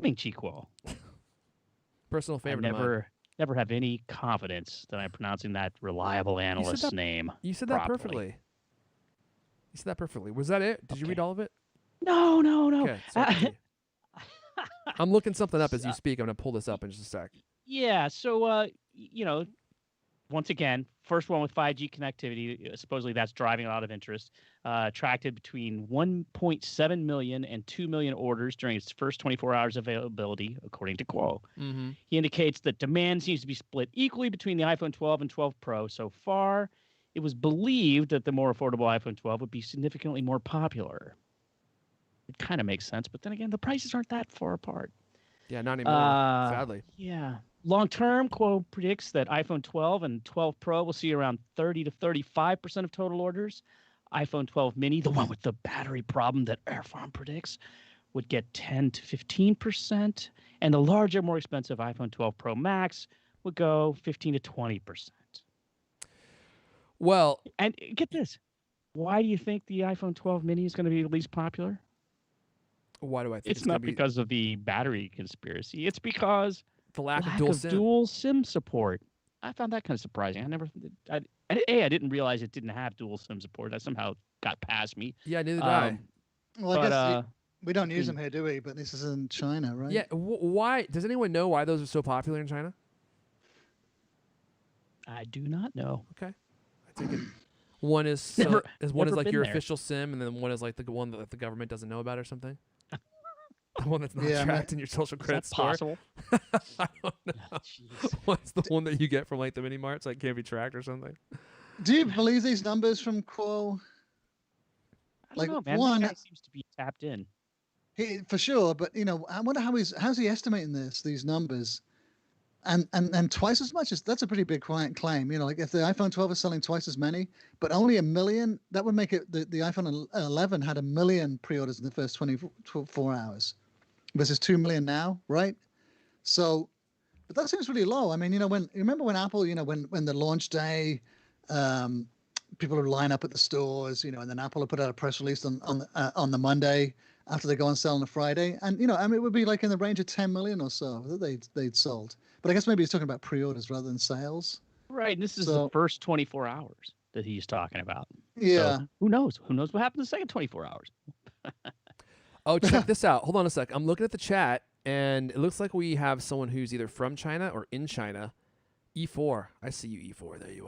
Ming Chi Kuo. Personal favorite I of mine. never have any confidence that I'm pronouncing that reliable analyst's name. You said that properly. perfectly. You said that perfectly. Was that it? Did you read all of it? No. Okay. Sorry, I'm looking something up as you speak. I'm going to pull this up in just a sec. Yeah, so once again, first one with 5G connectivity. Supposedly that's driving a lot of interest. Attracted between 1.7 million and 2 million orders during its first 24 hours availability, according to Kuo. Mm-hmm. He indicates that demand seems to be split equally between the iPhone 12 and 12 Pro so far. It was believed that the more affordable iPhone 12 would be significantly more popular. It kind of makes sense, but then again, the prices aren't that far apart. Yeah, not anymore, sadly. Yeah. Long term, Kuo predicts that iPhone 12 and 12 Pro will see around 30 to 35% of total orders. iPhone 12 mini, the one with the battery problem that Air Farm predicts, would get 10 to 15%. And the larger, more expensive iPhone 12 Pro Max would go 15 to 20%. Well, and get this. Why do you think the iPhone 12 mini is going to be the least popular? Why do I think it's not because of the battery conspiracy? It's because the lack of dual SIM support. I found that kind of surprising. I didn't realize it didn't have dual SIM support. That somehow got past me. Yeah, neither did I. Well, I guess we don't use them here, do we? But this is in China, right? Yeah. Why? Does anyone know why those are so popular in China? I do not know. Okay. I take it. One is like your official SIM, and then one is like the one that the government doesn't know about or something. The one that's not tracked in your social credit score. Possible? I don't know. What's the one that you get from like the mini marts, like can't be tracked or something? Do you believe these numbers from Kuo? I don't know, man. One guy seems to be tapped in. For sure, but I wonder how's he estimating these numbers, and twice as much. That's a pretty big claim. Like if the iPhone 12 is selling twice as many, but only 1 million, that would make it the iPhone 11 had 1 million pre-orders in the first 24 hours, versus 2 million now, right? So, but that seems really low. I mean, remember when Apple, when the launch day, people would line up at the stores, and then Apple would put out a press release on the Monday after they go on sale on the Friday, and it would be like in the range of 10 million or so that they'd sold. But I guess maybe he's talking about pre-orders rather than sales. Right, and this is the first 24 hours that he's talking about. Yeah. So who knows? Who knows what happened the second 24 hours? Oh, check this out. Hold on a sec. I'm looking at the chat, and it looks like we have someone who's either from China or in China. E4. I see you, E4. There you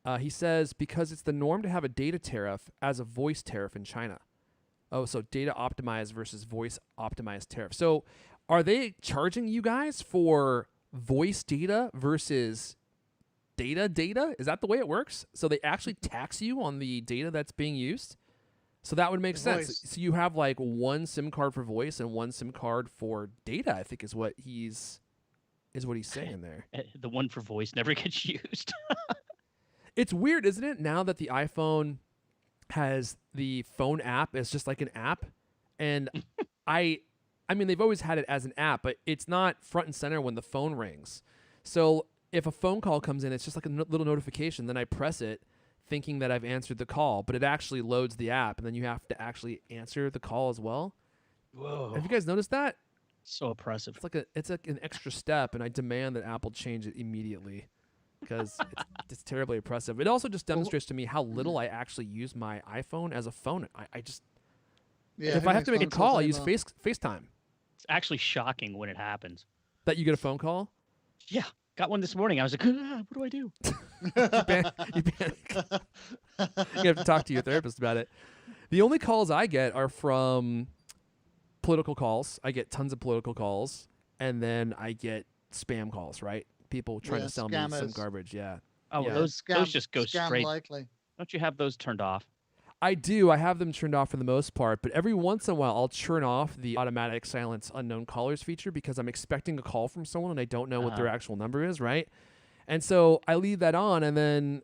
are. He says, because it's the norm to have a data tariff as a voice tariff in China. Oh, so data optimized versus voice optimized tariff. So are they charging you guys for voice data versus data? Is that the way it works? So they actually tax you on the data that's being used? So that would make sense. So you have like one SIM card for voice and one SIM card for data, I think is what he's saying there. The one for voice never gets used. It's weird, isn't it? Now that the iPhone has the phone app as just like an app, and I mean they've always had it as an app, but it's not front and center when the phone rings. So if a phone call comes in, it's just like a little notification. Then I press it, thinking that I've answered the call, but it actually loads the app, and then you have to actually answer the call as well. Whoa! Have you guys noticed that? So oppressive. It's like an extra step, and I demand that Apple change it immediately. Because it's terribly oppressive. It also just demonstrates to me how little I actually use my iPhone as a phone. I just if I have to make a call, I use FaceTime. It's actually shocking when it happens. That you get a phone call? Yeah, got one this morning. I was like, what do I do? You have to talk to your therapist about it. The only calls I get are from political calls. I get tons of political calls, and then I get spam calls, right? People trying to sell scammers. me some garbage. Yeah. Oh, yeah. those just go straight. Likely. Don't you have those turned off? I do. I have them turned off for the most part, but every once in a while I'll turn off the automatic silence unknown callers feature because I'm expecting a call from someone and I don't know what their actual number is, right? And so I leave that on, and then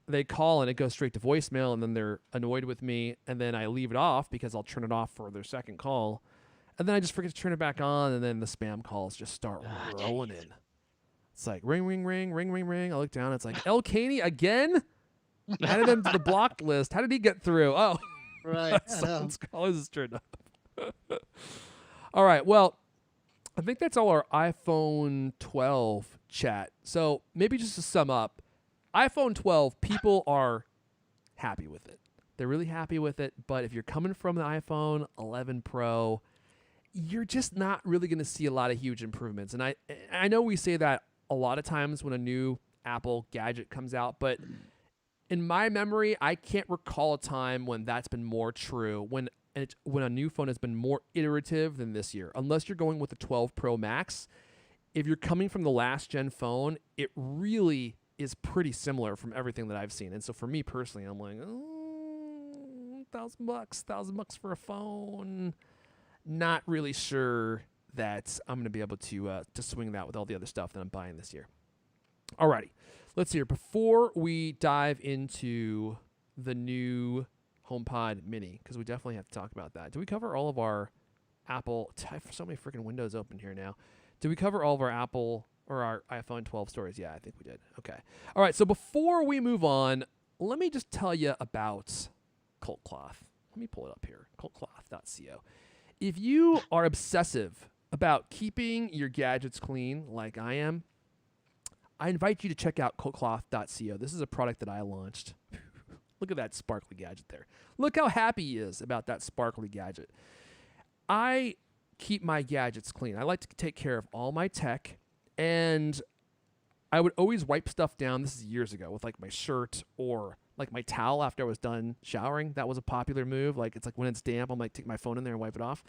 they call and it goes straight to voicemail, and then they're annoyed with me, and then I leave it off because I'll turn it off for their second call, and then I just forget to turn it back on, and then the spam calls just start rolling in. It's like ring, ring, ring, ring, ring, ring. I look down, it's like El Caney again. Added him to the blocked list. How did he get through? Oh, Right. someone's call is turned up. All right. Well, I think that's all our iPhone 12 chat. So maybe just to sum up, iPhone 12, people are happy with it. They're really happy with it. But if you're coming from the iPhone 11 Pro, you're just not really going to see a lot of huge improvements. And I know we say that a lot of times when a new Apple gadget comes out, but in my memory, I can't recall a time when that's been more true, when a new phone has been more iterative than this year. Unless you're going with the 12 Pro Max, if you're coming from the last gen phone, it really is pretty similar from everything that I've seen. And so for me personally, I'm like, oh, $1,000 for a phone. Not really sure that I'm going to be able to swing that with all the other stuff that I'm buying this year. Alrighty, let's see here. Before we dive into the new HomePod Mini, because we definitely have to talk about that. Do we cover all of our Apple? I have so many freaking windows open here now. Did we cover all of our Apple or our iPhone 12 stories? Yeah, I think we did. Okay. All right, so before we move on, let me just tell you about CultCloth. Let me pull it up here, cultcloth.co. If you are obsessive about keeping your gadgets clean like I am, I invite you to check out cultcloth.co. This is a product that I launched. Look at that sparkly gadget there. Look how happy he is about that sparkly gadget. I keep my gadgets clean. I like to take care of all my tech, and I would always wipe stuff down. This is years ago with like my shirt or like my towel after I was done showering. That was a popular move. Like it's like when it's damp, I'm like take my phone in there and wipe it off.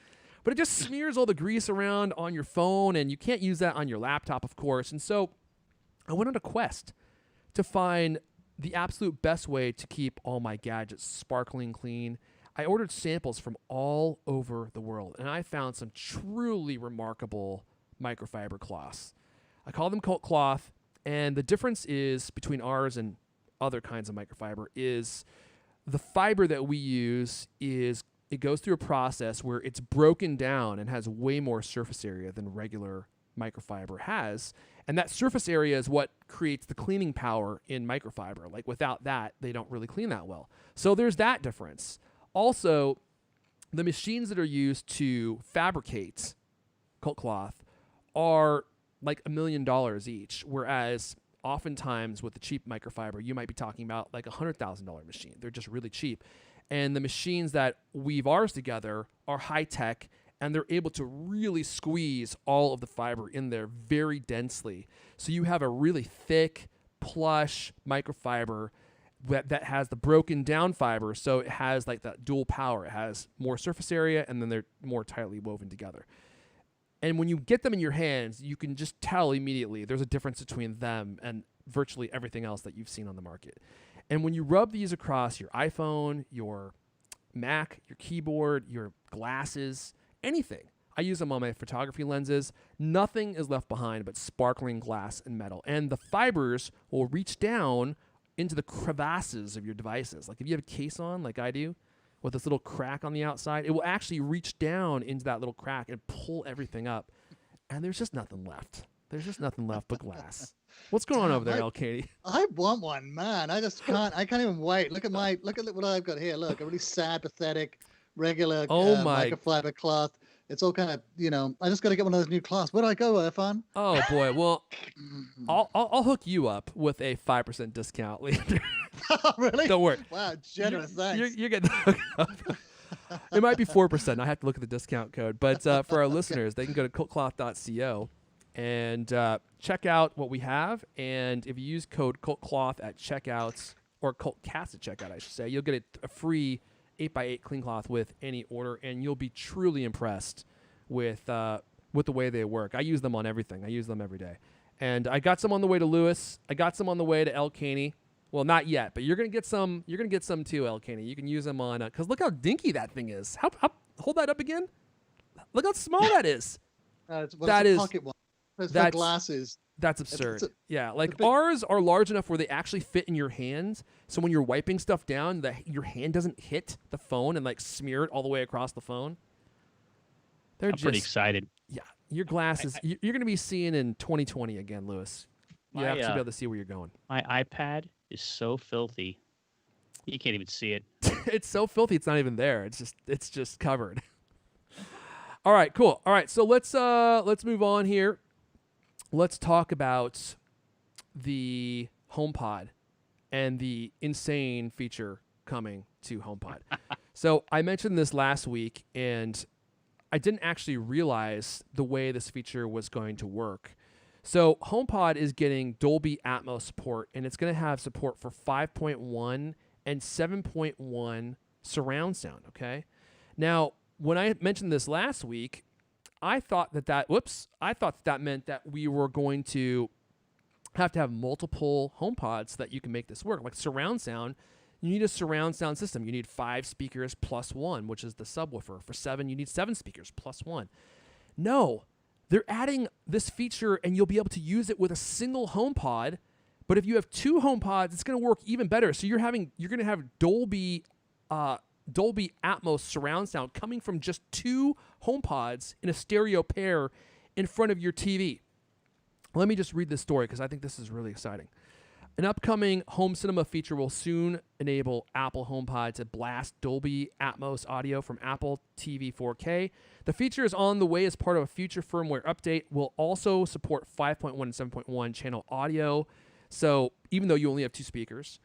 But it just smears all the grease around on your phone, and you can't use that on your laptop, of course. And so I went on a quest to find the absolute best way to keep all my gadgets sparkling clean. I ordered samples from all over the world, and I found some truly remarkable microfiber cloths. I call them Cult Cloth, and the difference is between ours and other kinds of microfiber is the fiber that we use is it goes through a process where it's broken down and has way more surface area than regular microfiber has. And that surface area is what creates the cleaning power in microfiber. Like without that, they don't really clean that well. So there's that difference. Also, the machines that are used to fabricate Cult Cloth are like $1 million each, whereas oftentimes with the cheap microfiber, you might be talking about like $100,000 machine. They're just really cheap. And the machines that weave ours together are high tech, and they're able to really squeeze all of the fiber in there very densely. So you have a really thick, plush microfiber that has the broken down fiber. So it has like that dual power. It has more surface area, and then they're more tightly woven together. And when you get them in your hands, you can just tell immediately there's a difference between them and virtually everything else that you've seen on the market. And when you rub these across your iPhone, your Mac, your keyboard, your glasses, anything. I use them on my photography lenses. Nothing is left behind but sparkling glass and metal. And the fibers will reach down into the crevasses of your devices. Like if you have a case on, like I do, with this little crack on the outside, it will actually reach down into that little crack and pull everything up. And there's just nothing left. There's just nothing left but glass. What's going on over there, El Katie? I want one, man. I just can't. I can't even wait. Look at what I've got here. Look, a really sad, pathetic, regular microfiber cloth. It's all kind of, I just got to get one of those new cloths. Where do I go, Irfan? Oh boy. Well, I'll hook you up with a 5% discount later. Oh, really? Don't worry. Wow, generous. Thanks. You're getting hooked up. It might be 4%. I have to look at the discount code. But for our listeners, they can go to cultcloth.co and check out what we have. And if you use code CultCloth at checkouts, or CultCast at checkout, I should say, you'll get a free 8x8 clean cloth with any order, and you'll be truly impressed with the way they work. I use them on everything. I use them every day. And I got some on the way to Lewis. I got some on the way to El Caney. Well, not yet, but you're gonna get some. You're gonna get some too, El Caney. You can use them on because look how dinky that thing is. How hold that up again? Look how small that is. It's a pocket one. for glasses. That's absurd. Yeah, like big... ours are large enough where they actually fit in your hand. So when you're wiping stuff down, your hand doesn't hit the phone and like smear it all the way across the phone. I'm pretty excited. Yeah, your glasses, you're going to be seeing in 2020 again, Lewis. You have to be able to see where you're going. My iPad is so filthy, you can't even see it. It's so filthy, it's not even there. It's just covered. All right, cool. All right, so let's move on here. Let's talk about the HomePod and the insane feature coming to HomePod. So I mentioned this last week, and I didn't actually realize the way this feature was going to work. So HomePod is getting Dolby Atmos support, and it's going to have support for 5.1 and 7.1 surround sound, okay? Now, when I mentioned this last week, I thought that meant that we were going to have multiple HomePods so that you can make this work. Like surround sound, you need a surround sound system. You need 5 speakers plus 1, which is the subwoofer. For 7, you need 7 speakers plus 1. No, they're adding this feature, and you'll be able to use it with a single HomePod. But if you have 2 HomePods, it's going to work even better. So you're going to have Dolby Atmos surround sound coming from just 2 HomePods in a stereo pair in front of your TV. Let me just read this story because I think this is really exciting. An upcoming home cinema feature will soon enable Apple HomePod to blast Dolby Atmos audio from Apple TV 4K. The feature is on the way as part of a future firmware update. Will also support 5.1 and 7.1 channel audio. So even though you only have 2 speakers,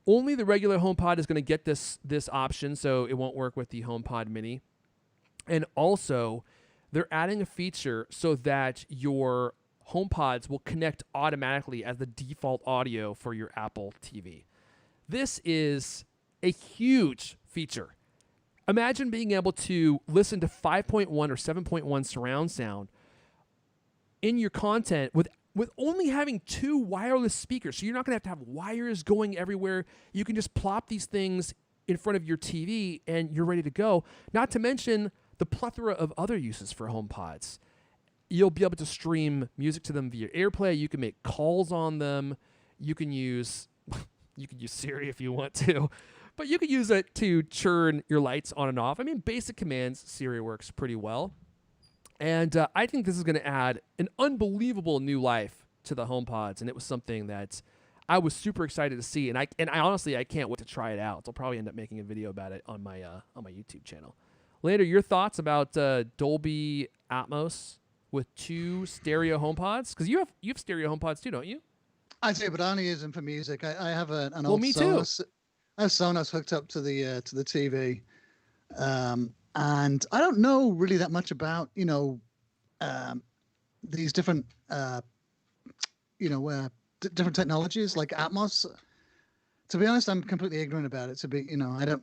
only the regular HomePod is going to get this option, so it won't work with the HomePod Mini. And also, they're adding a feature so that your HomePods will connect automatically as the default audio for your Apple TV. This is a huge feature. Imagine being able to listen to 5.1 or 7.1 surround sound in your content with only having 2 wireless speakers. So you're not going to have wires going everywhere. You can just plop these things in front of your TV and you're ready to go. Not to mention the plethora of other uses for HomePods. You'll be able to stream music to them via AirPlay. You can make calls on them. You can use Siri if you want to, but you can use it to turn your lights on and off. I mean, basic commands, Siri works pretty well. And I think this is going to add an unbelievable new life to the HomePods, and it was something that I was super excited to see. And I honestly can't wait to try it out. I'll probably end up making a video about it on my YouTube channel. Lander, your thoughts about Dolby Atmos with 2 stereo HomePods? Because you have stereo HomePods too, don't you? I do, but I only use them for music. I have an old Sonos. I have Sonos hooked up to the TV. And I don't know really that much about, these different, different technologies like Atmos. To be honest, I'm completely ignorant about it.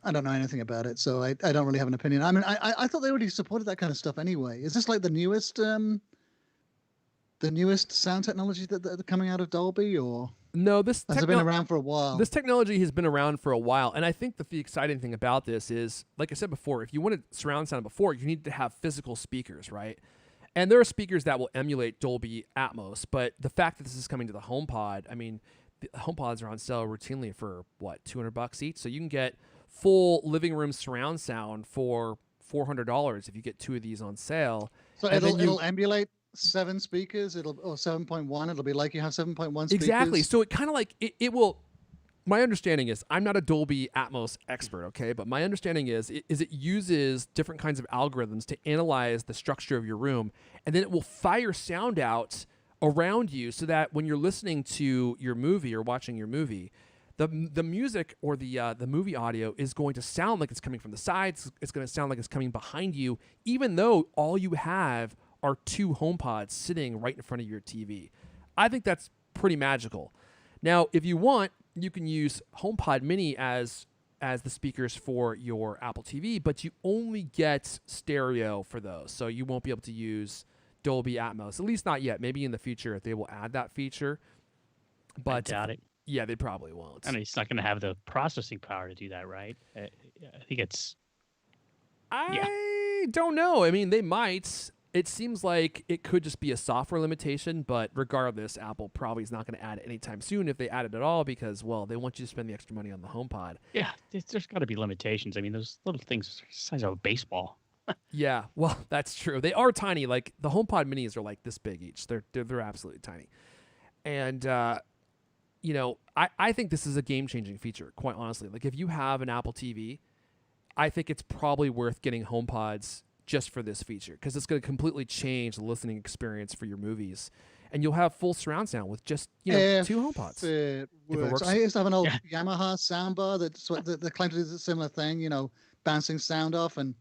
I don't know anything about it, so I don't really have an opinion. I mean, I thought they already supported that kind of stuff anyway. Is this like the newest sound technology that are coming out of Dolby, or no? Has it been around for a while? This technology has been around for a while, and I think that the exciting thing about this is, like I said before, if you wanted surround sound before, you need to have physical speakers, right? And there are speakers that will emulate Dolby Atmos, but the fact that this is coming to the HomePod, I mean, the HomePods are on sale routinely for what, $200 each, so you can get full living room surround sound for $400 if you get 2 of these on sale. So it'll emulate 7 speakers, or 7.1. It'll be like you have 7.1 speakers. Exactly. So it kind of like it will. My understanding is, I'm not a Dolby Atmos expert, okay, but my understanding is it uses different kinds of algorithms to analyze the structure of your room, and then it will fire sound out around you so that when you're listening to your movie or watching your movie, the music or the movie audio is going to sound like it's coming from the sides. It's going to sound like it's coming behind you, even though all you have are 2 HomePods sitting right in front of your TV. I think that's pretty magical. Now, if you want, you can use HomePod Mini as the speakers for your Apple TV, but you only get stereo for those. So you won't be able to use Dolby Atmos, at least not yet. Maybe in the future they will add that feature. But I doubt it. Yeah, they probably won't. I mean, it's not going to have the processing power to do that, right? I think it's... I don't know. I mean, they might. it seems like it could just be a software limitation, but regardless, Apple probably is not going to add it anytime soon if they add it at all because, well, they want you to spend the extra money on the HomePod. Yeah, there's got to be limitations. I mean, those little things are the size of a baseball. Yeah, well, that's true. They are tiny. Like the HomePod minis are like this big each. They're absolutely tiny. And I think this is a game-changing feature, quite honestly. Like if you have an Apple TV, I think it's probably worth getting HomePods just for this feature because it's going to completely change the listening experience for your movies. And you'll have full surround sound with just, two HomePods. It works. works. I used to have an old Yamaha soundbar that claimed to do a similar thing, bouncing sound off, and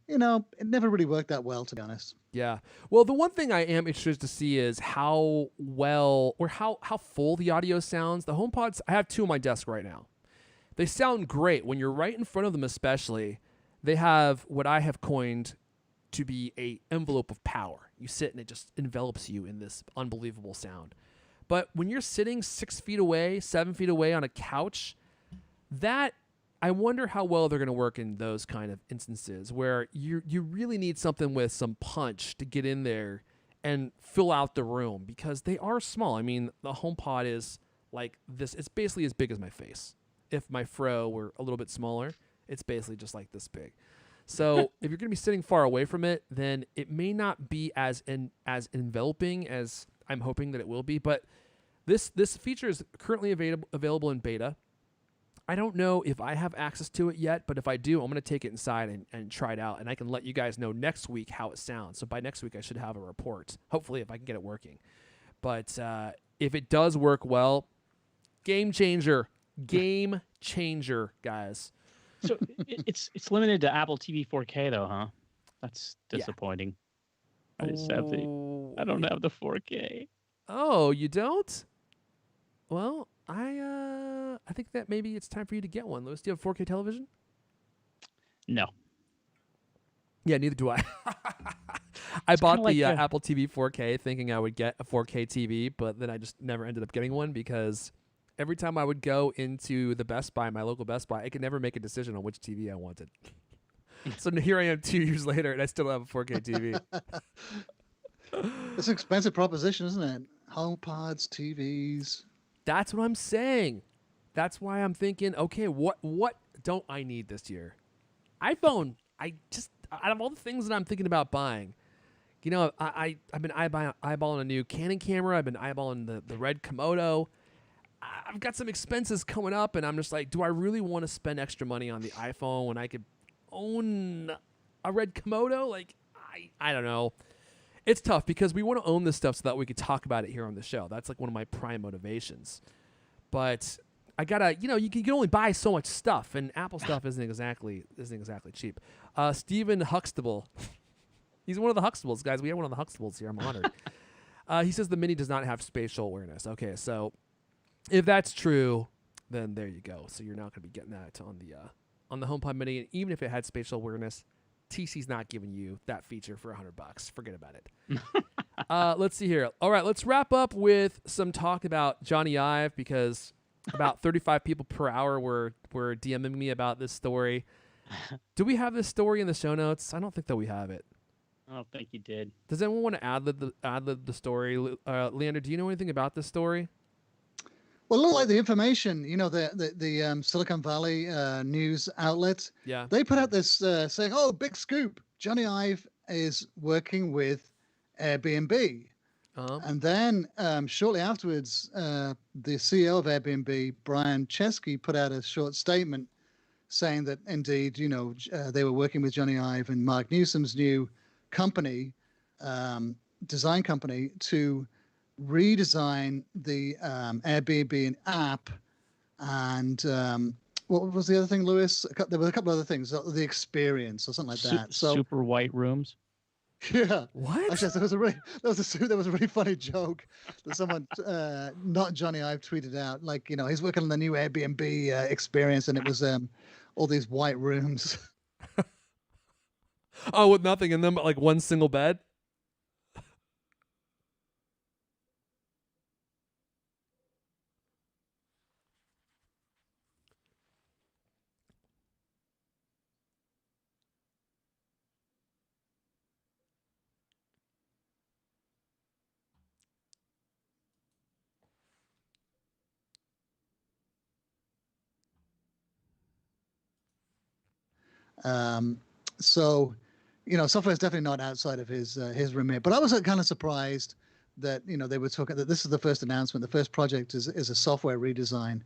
it never really worked that well, to be honest. Yeah. Well, the one thing I am interested to see is how well or how full the audio sounds. The HomePods, I have two on my desk right now. They sound great. When you're right in front of them especially, they have what I have coined to be a envelope of power. You sit and it just envelops you in this unbelievable sound. But when you're sitting 6 feet away, 7 feet away on a couch, that I wonder how well they're going to work in those kind of instances where you really need something with some punch to get in there and fill out the room because they are small. I mean, the HomePod is like this. It's basically as big as my face. If my fro were a little bit smaller, it's basically just like this big. So if you're going to be sitting far away from it, then it may not be as enveloping as I'm hoping that it will be. But this feature is currently available in beta. I don't know if I have access to it yet, but if I do, I'm going to take it inside and try it out. And I can let you guys know next week how it sounds. So by next week, I should have a report, hopefully, if I can get it working. But if it does work well, game changer, guys. So it's limited to Apple TV 4K though, huh? That's disappointing. Yeah. I don't have the 4K. Oh, you don't? Well, I think that maybe it's time for you to get one. Louis, do you have 4K television? No. Yeah, neither do I. I bought the Apple TV 4K thinking I would get a 4K TV, but then I just never ended up getting one because every time I would go into the Best Buy, my local Best Buy, I could never make a decision on which TV I wanted. So here I am 2 years later, and I still have a 4K TV. It's an expensive proposition, isn't it? HomePods, TVs. That's what I'm saying. That's why I'm thinking, okay, what don't I need this year? iPhone. Out of all the things that I'm thinking about buying, I've been eyeballing a new Canon camera. I've been eyeballing the Red Komodo. I've got some expenses coming up, and I'm just like, do I really want to spend extra money on the iPhone when I could own a Red Komodo? Like, I don't know. It's tough because we want to own this stuff so that we could talk about it here on the show. That's like one of my prime motivations. But I gotta, you can only buy so much stuff, and Apple stuff isn't exactly cheap. Stephen Huxtable, he's one of the Huxtables, guys. We have one of the Huxtables here. I'm honored. He says the Mini does not have spatial awareness. Okay, so if that's true, then there you go. So you're not going to be getting that on the HomePod Mini, and even if it had spatial awareness, TC's not giving you that feature for $100. Forget about it. Let's see here. All right, let's wrap up with some talk about Johnny Ive because about 35 people per hour were DMing me about this story. Do we have this story in the show notes? I don't think that we have it. I don't think you did. Does anyone want to add the story? Leander, do you know anything about this story? Well, it looked like the information, the Silicon Valley news outlet. Yeah. They put out this saying, "Oh, big scoop! Johnny Ive is working with Airbnb." And then shortly afterwards, the CEO of Airbnb, Brian Chesky, put out a short statement saying that indeed, they were working with Johnny Ive and Mark Newsom's new company, design company, to redesign the Airbnb app. And what was the other thing, Lewis? There were a couple other things, the experience or something like that. So super white rooms. Yeah. What? Actually, there was a really funny joke that someone, not Johnny Ive, tweeted out. Like, he's working on the new Airbnb experience, and it was all these white rooms. Oh, with nothing in them but like one single bed? So, software is definitely not outside of his remit. But I was kind of surprised that they were talking that this is the first announcement. The first project is a software redesign,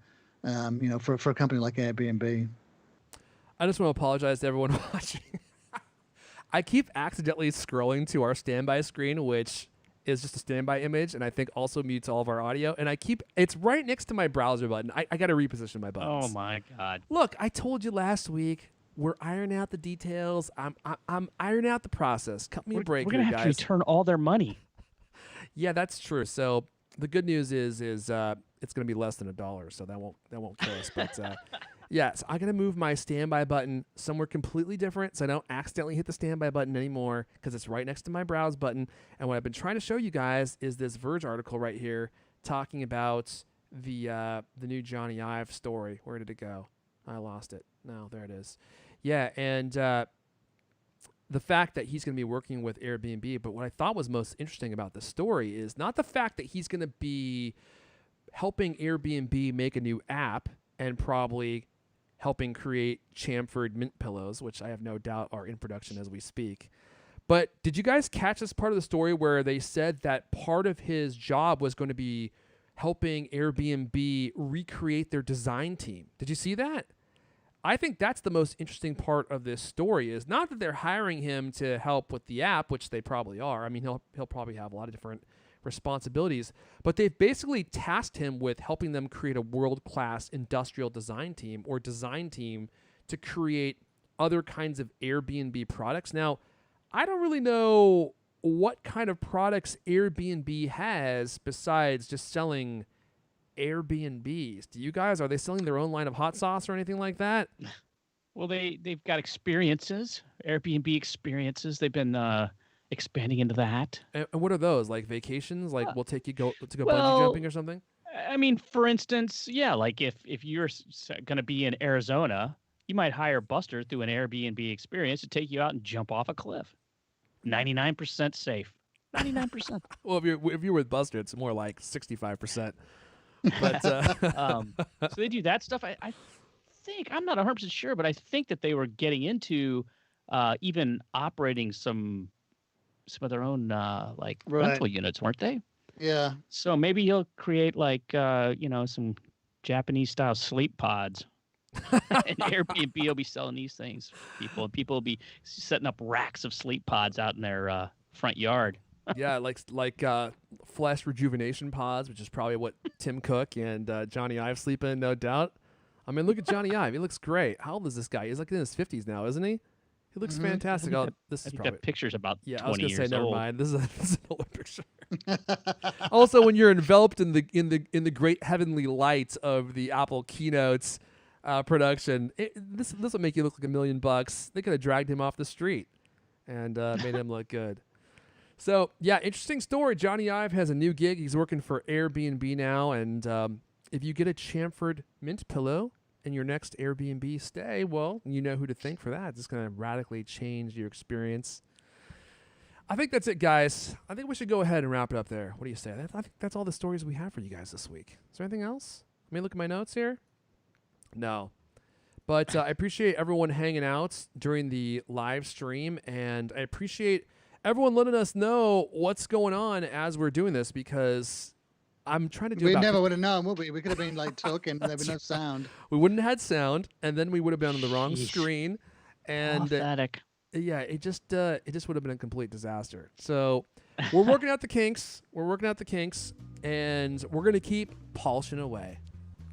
for a company like Airbnb. I just want to apologize to everyone watching. I keep accidentally scrolling to our standby screen, which is just a standby image, and I think also mutes all of our audio. And it's right next to my browser button. I got to reposition my buttons. Oh my God! Look, I told you last week. We're ironing out the details. I'm ironing out the process. Cut me a break, we're gonna have to return all their money. Yeah, that's true. So the good news is it's gonna be less than $1, so that won't kill us. But yeah, so I'm gonna move my standby button somewhere completely different, so I don't accidentally hit the standby button anymore because it's right next to my browse button. And what I've been trying to show you guys is this Verge article right here talking about the new Johnny Ive story. Where did it go? I lost it. No, there it is. Yeah, and the fact that he's going to be working with Airbnb, but what I thought was most interesting about this story is not the fact that he's going to be helping Airbnb make a new app and probably helping create chamfered mint pillows, which I have no doubt are in production as we speak. But did you guys catch this part of the story where they said that part of his job was going to be helping Airbnb recreate their design team? Did you see that? I think that's the most interesting part of this story is not that they're hiring him to help with the app, which they probably are. I mean, he'll probably have a lot of different responsibilities, but they've basically tasked him with helping them create a world-class industrial design team or design team to create other kinds of Airbnb products. Now, I don't really know what kind of products Airbnb has besides just selling Airbnbs. Do you guys, are they selling their own line of hot sauce or anything like that? Well, they've got experiences, Airbnb experiences. They've been expanding into that. And what are those? Like vacations? Like we'll take you to go bungee well, jumping or something? I mean, for instance, yeah, like if you're going to be in Arizona, you might hire Buster through an Airbnb experience to take you out and jump off a cliff. 99% safe. 99%. Well, if you're with Buster, it's more like 65%. But so they do that stuff. I think I'm not 100% sure, but I think that they were getting into even operating some of their own rental units, weren't they? Yeah. So maybe you'll create some Japanese style sleep pods. And Airbnb will be selling these things to people, and people will be setting up racks of sleep pods out in their front yard. Yeah, like flesh rejuvenation pods, which is probably what Tim Cook and Johnny Ive sleep in, no doubt. I mean, look at Johnny Ive. He looks great. How old is this guy? He's like in his 50s now, isn't he? He looks fantastic. This is probably that picture's about 20 years old. I was gonna say, never mind. This is an older picture. Also, when you're enveloped in the great heavenly light of the Apple keynotes production, this will make you look like $1 million. They could have dragged him off the street and made him look good. So, yeah, interesting story. Johnny Ive has a new gig. He's working for Airbnb now, and if you get a chamfered mint pillow in your next Airbnb stay, well, you know who to thank for that. It's going to radically change your experience. I think that's it, guys. I think we should go ahead and wrap it up there. What do you say? I think that's all the stories we have for you guys this week. Is there anything else? Let me look at my notes here. No. But I appreciate everyone hanging out during the live stream, and I appreciate everyone letting us know what's going on as we're doing this, because I'm trying to do We never would have known, would we? We could have been like talking and there would be no sound. We wouldn't have had sound, and then we would have been on the wrong screen. And pathetic. Yeah, it just would have been a complete disaster. So we're working out the kinks. And we're going to keep polishing away.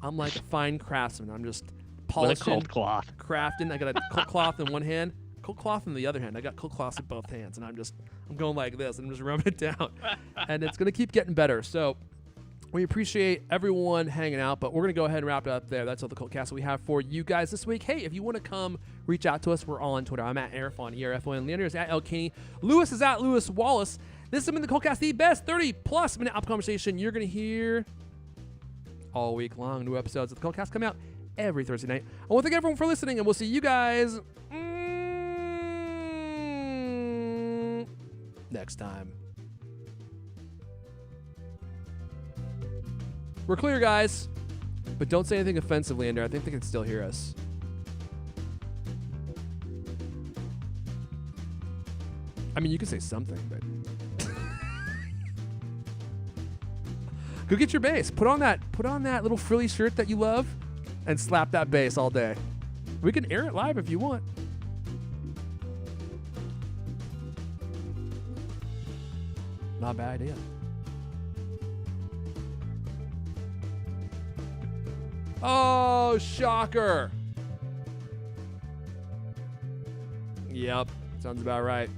I'm like a fine craftsman. I'm just polishing. With a cold cloth. Crafting. I got a cold cloth in one hand, cold cloth in the other hand. I got cold cloths in both hands, and I'm going like this. I'm just rubbing it down. And it's going to keep getting better. So we appreciate everyone hanging out, but we're going to go ahead and wrap it up there. That's all the CultCast we have for you guys this week. Hey, if you want to come reach out to us, we're all on Twitter. I'm at Arifon, ERFON. Leander is at El Caney. Lewis is at Lewis Wallace. This has been the CultCast, the best 30-plus minute Apple conversation you're going to hear all week long. New episodes of the CultCast come out every Thursday night. I want to thank everyone for listening, and we'll see you guys next time. We're clear, guys, but don't say anything offensive, Leander. I think they can still hear us. I mean, you can say something, but go get your bass. Put on that little frilly shirt that you love, and slap that bass all day. We can air it live if you want. Not a bad idea. Oh, shocker. Yep, sounds about right.